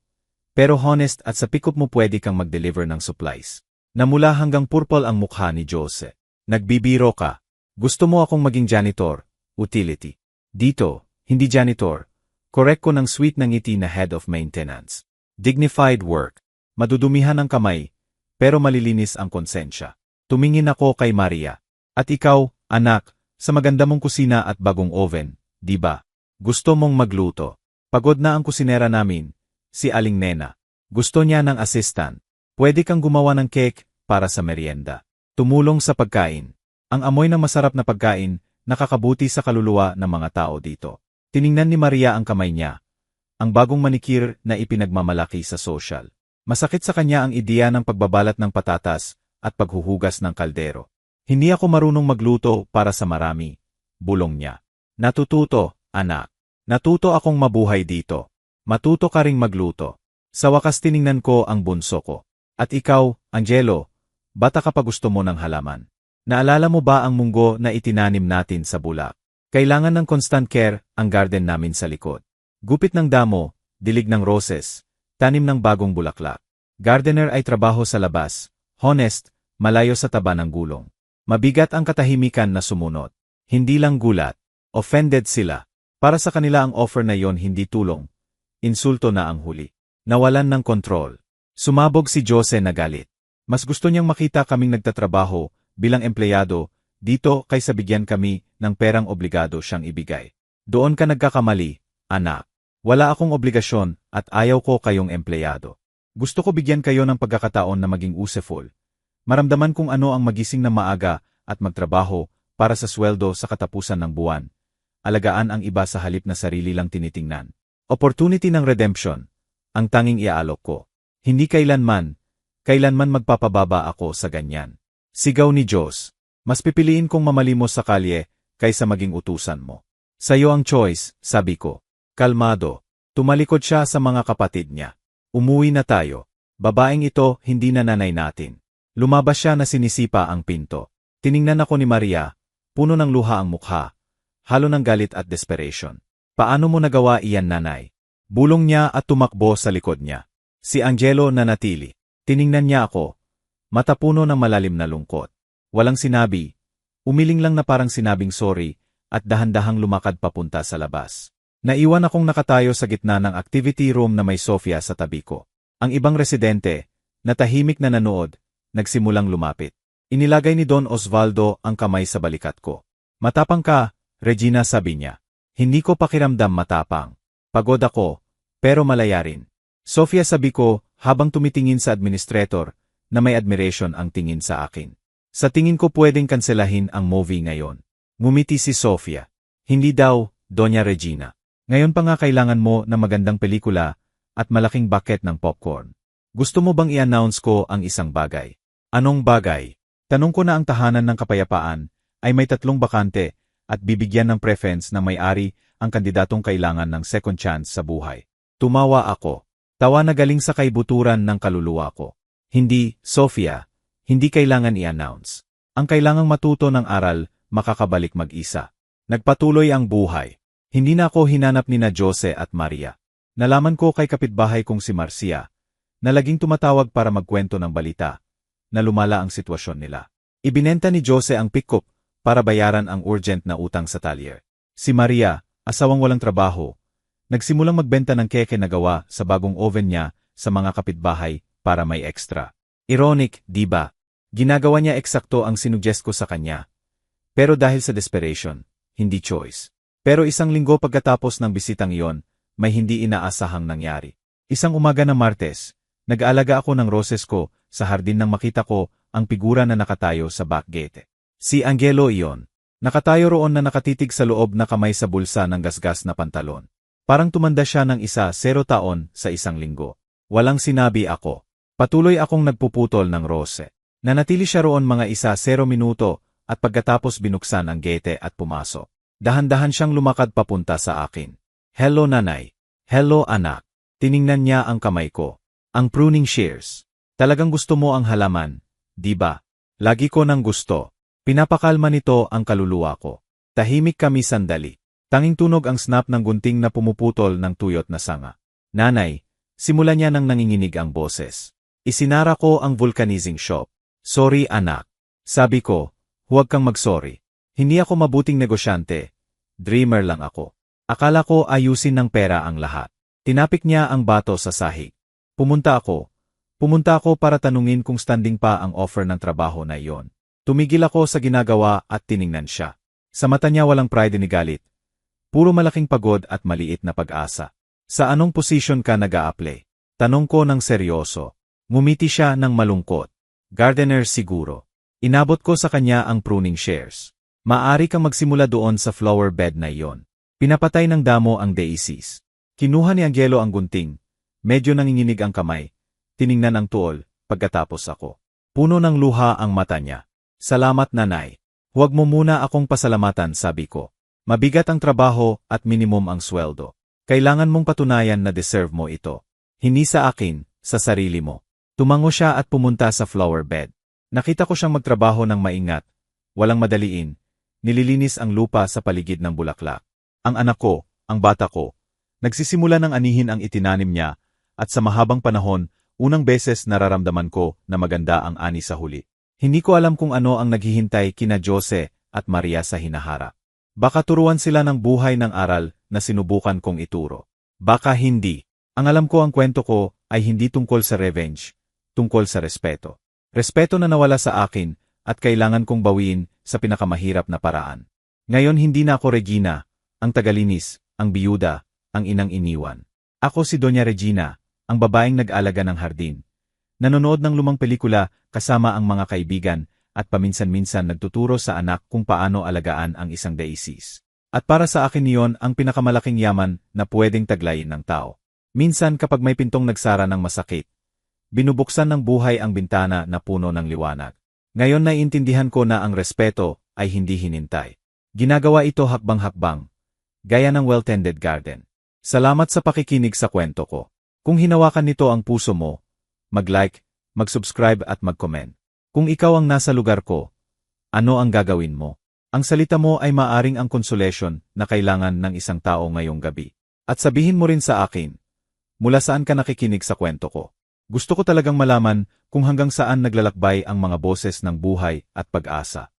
pero honest at sa pick-up mo pwede kang mag-deliver ng supplies. Namula hanggang purple ang mukha ni Jose. Nagbibiro ka. Gusto mo akong maging janitor, utility. Dito, hindi janitor. Correct ko ng sweet ng ngiti na head of maintenance. Dignified work. Madudumihan ang kamay, pero malilinis ang konsensya. Tumingin ako kay Maria. At ikaw, anak, sa maganda mong kusina at bagong oven, di ba? Gusto mong magluto. Pagod na ang kusinera namin, si Aling Nena. Gusto niya ng assistant. Pwede kang gumawa ng cake para sa merienda. Tumulong sa pagkain. Ang amoy ng masarap na pagkain, nakakabuti sa kaluluwa ng mga tao dito. Tiningnan ni Maria ang kamay niya. Ang bagong manikir na ipinagmamalaki sa social. Masakit sa kanya ang ideya ng pagbabalat ng patatas at paghuhugas ng kaldero. Hindi ako marunong magluto para sa marami, bulong niya. Natututo, anak. Natuto akong mabuhay dito. Matuto ka ring magluto. Sa wakas tiningnan ko ang bunso ko. At ikaw, Angelo, bata ka pa gusto mo ng halaman. Naalala mo ba ang munggo na itinanim natin sa bulak? Kailangan ng constant care ang garden namin sa likod. Gupit ng damo, dilig ng roses, tanim ng bagong bulaklak. Gardener ay trabaho sa labas, honest, malayo sa taba ng gulong. Mabigat ang katahimikan na sumunod. Hindi lang gulat. Offended sila. Para sa kanila ang offer na yon hindi tulong. Insulto na ang huli. Nawalan ng kontrol. Sumabog si Jose na galit. Mas gusto niyang makita kaming nagtatrabaho bilang empleyado dito kaysa bigyan kami ng perang obligado siyang ibigay. Doon ka nagkakamali, anak. Wala akong obligasyon at ayaw ko kayong empleyado. Gusto ko bigyan kayo ng pagkakataon na maging useful. Maramdaman kung ano ang magising na maaga at magtrabaho para sa sweldo sa katapusan ng buwan. Alagaan ang iba sa halip na sarili lang tinitingnan. Opportunity ng redemption, ang tanging iaalok ko. Hindi kailanman magpapababa ako sa ganyan. Sigaw ni Diyos. Mas pipiliin kong mamalimos sa kalye kaysa maging utusan mo. Sa'yo ang choice, sabi ko. Kalmado. Tumalikod siya sa mga kapatid niya. Umuwi na tayo. Babaeng ito hindi na nanay natin. Lumabas siya na sinisipa ang pinto. Tiningnan ako ni Maria. Puno ng luha ang mukha. Halo ng galit at desperation. Paano mo nagawa iyan, nanay? Bulong niya at tumakbo sa likod niya. Si Angelo nanatili. Tiningnan niya ako. Mata puno ng malalim na lungkot. Walang sinabi. Umiling lang na parang sinabing sorry at dahan-dahang lumakad papunta sa labas. Naiwan akong nakatayo sa gitna ng activity room na may Sofia sa tabi ko. Ang ibang residente, na tahimik na nanood, nagsimulang lumapit. Inilagay ni Don Osvaldo ang kamay sa balikat ko. Matapang ka, Regina, sabi niya. Hindi ko pakiramdam matapang. Pagod ako, pero malaya rin. Sofia, sabi ko, habang tumitingin sa administrator, na may admiration ang tingin sa akin. Sa tingin ko pwedeng kanselahin ang movie ngayon. Ngumiti si Sofia. Hindi daw, Doña Regina. Ngayon pa nga kailangan mo ng magandang pelikula at malaking bucket ng popcorn. Gusto mo bang i-announce ko ang isang bagay? Anong bagay? Tanong ko na ang tahanan ng kapayapaan ay may 3 bakante at bibigyan ng preference ng may-ari ang kandidatong kailangan ng second chance sa buhay. Tumawa ako. Tawa na galing sa kaibuturan ng kaluluwa ko. Hindi, Sofia. Hindi kailangan i-announce. Ang kailangang matuto ng aral, makakabalik mag-isa. Nagpatuloy ang buhay. Hindi na ako hinanap ni na Jose at Maria. Nalaman ko kay kapitbahay kong si Marcia, na laging tumatawag para magkwento ng balita, na lumala ang sitwasyon nila. Ibinenta ni Jose ang pick-up para bayaran ang urgent na utang sa talyer. Si Maria, asawang walang trabaho, nagsimulang magbenta ng keke na gawa sa bagong oven niya sa mga kapitbahay para may extra. Ironic, di ba? Ginagawa niya eksakto ang sinuggest ko sa kanya. Pero dahil sa desperation, hindi choice. Pero isang linggo pagkatapos ng bisitang iyon, may hindi inaasahang nangyari. Isang umaga ng Martes, nag-aalaga ako ng roses ko sa hardin nang makita ko ang figura na nakatayo sa back gate. Si Angelo iyon. Nakatayo roon na nakatitig sa loob na kamay sa bulsa ng gasgas na pantalon. Parang tumanda siya ng 0 taon sa isang linggo. Walang sinabi ako. Patuloy akong nagpuputol ng rose. Nanatili siya roon mga 0 minuto at pagkatapos binuksan ang gate at pumasok. Dahan-dahan siyang lumakad papunta sa akin. Hello, nanay. Hello, anak. Tiningnan niya ang kamay ko. Ang pruning shears. Talagang gusto mo ang halaman, di ba? Lagi ko nang gusto. Pinapakalma nito ang kaluluwa ko. Tahimik kami sandali. Tanging tunog ang snap ng gunting na pumuputol ng tuyot na sanga. Nanay, simula niya nang nanginginig ang boses. Isinara ko ang vulcanizing shop. Sorry, anak. Sabi ko, huwag kang mag-sorry. Hindi ako mabuting negosyante. Dreamer lang ako. Akala ko ayusin ng pera ang lahat. Tinapik niya ang bato sa sahig. Pumunta ako para tanungin kung standing pa ang offer ng trabaho na iyon. Tumigil ako sa ginagawa at tiningnan siya. Sa mata niya walang pride ni galit. Puro malaking pagod at maliit na pag-asa. Sa anong posisyon ka nag-a-apply? Tanong ko ng seryoso. Ngumiti siya ng malungkot. Gardener siguro. Inabot ko sa kanya ang pruning shears. Maaari kang magsimula doon sa flower bed na iyon. Pinapatay ng damo ang daisies. Kinuha ni Angelo ang gunting. Medyo nanginginig ang kamay. Tiningnan ang tuol, pagkatapos ako. Puno ng luha ang mata niya. Salamat, nanay. Huwag mo muna akong pasalamatan, sabi ko. Mabigat ang trabaho at minimum ang sweldo. Kailangan mong patunayan na deserve mo ito. Hindi sa akin, sa sarili mo. Tumango siya at pumunta sa flower bed. Nakita ko siyang magtrabaho ng maingat. Walang madaliin. Nililinis ang lupa sa paligid ng bulaklak. Ang anak ko, ang bata ko, nagsisimula ng anihin ang itinanim niya at sa mahabang panahon, unang beses nararamdaman ko na maganda ang ani sa huli. Hindi ko alam kung ano ang naghihintay kina Jose at Maria sa hinaharap. Baka turuan sila ng buhay ng aral na sinubukan kong ituro. Baka hindi. Ang alam ko, ang kwento ko ay hindi tungkol sa revenge, tungkol sa respeto. Respeto na nawala sa akin at kailangan kong bawiin sa pinakamahirap na paraan. Ngayon hindi na ako Regina, ang tagalinis, ang biyuda, ang inang iniwan. Ako si Doña Regina, ang babaeng nag-alaga ng hardin. Nanonood ng lumang pelikula kasama ang mga kaibigan at paminsan-minsan nagtuturo sa anak kung paano alagaan ang isang daisis. At para sa akin niyon ang pinakamalaking yaman na pwedeng taglayin ng tao. Minsan kapag may pintong nagsara ng masakit, binubuksan ng buhay ang bintana na puno ng liwanag. Ngayon naiintindihan ko na ang respeto ay hindi hinintay. Ginagawa ito hakbang-hakbang, gaya ng well-tended garden. Salamat sa pakikinig sa kwento ko. Kung hinawakan nito ang puso mo, mag-like, mag-subscribe at mag-comment. Kung ikaw ang nasa lugar ko, ano ang gagawin mo? Ang salita mo ay maaring ang consolation na kailangan ng isang tao ngayong gabi. At sabihin mo rin sa akin, mula saan ka nakikinig sa kwento ko. Gusto ko talagang malaman kung hanggang saan naglalakbay ang mga boses ng buhay at pag-asa.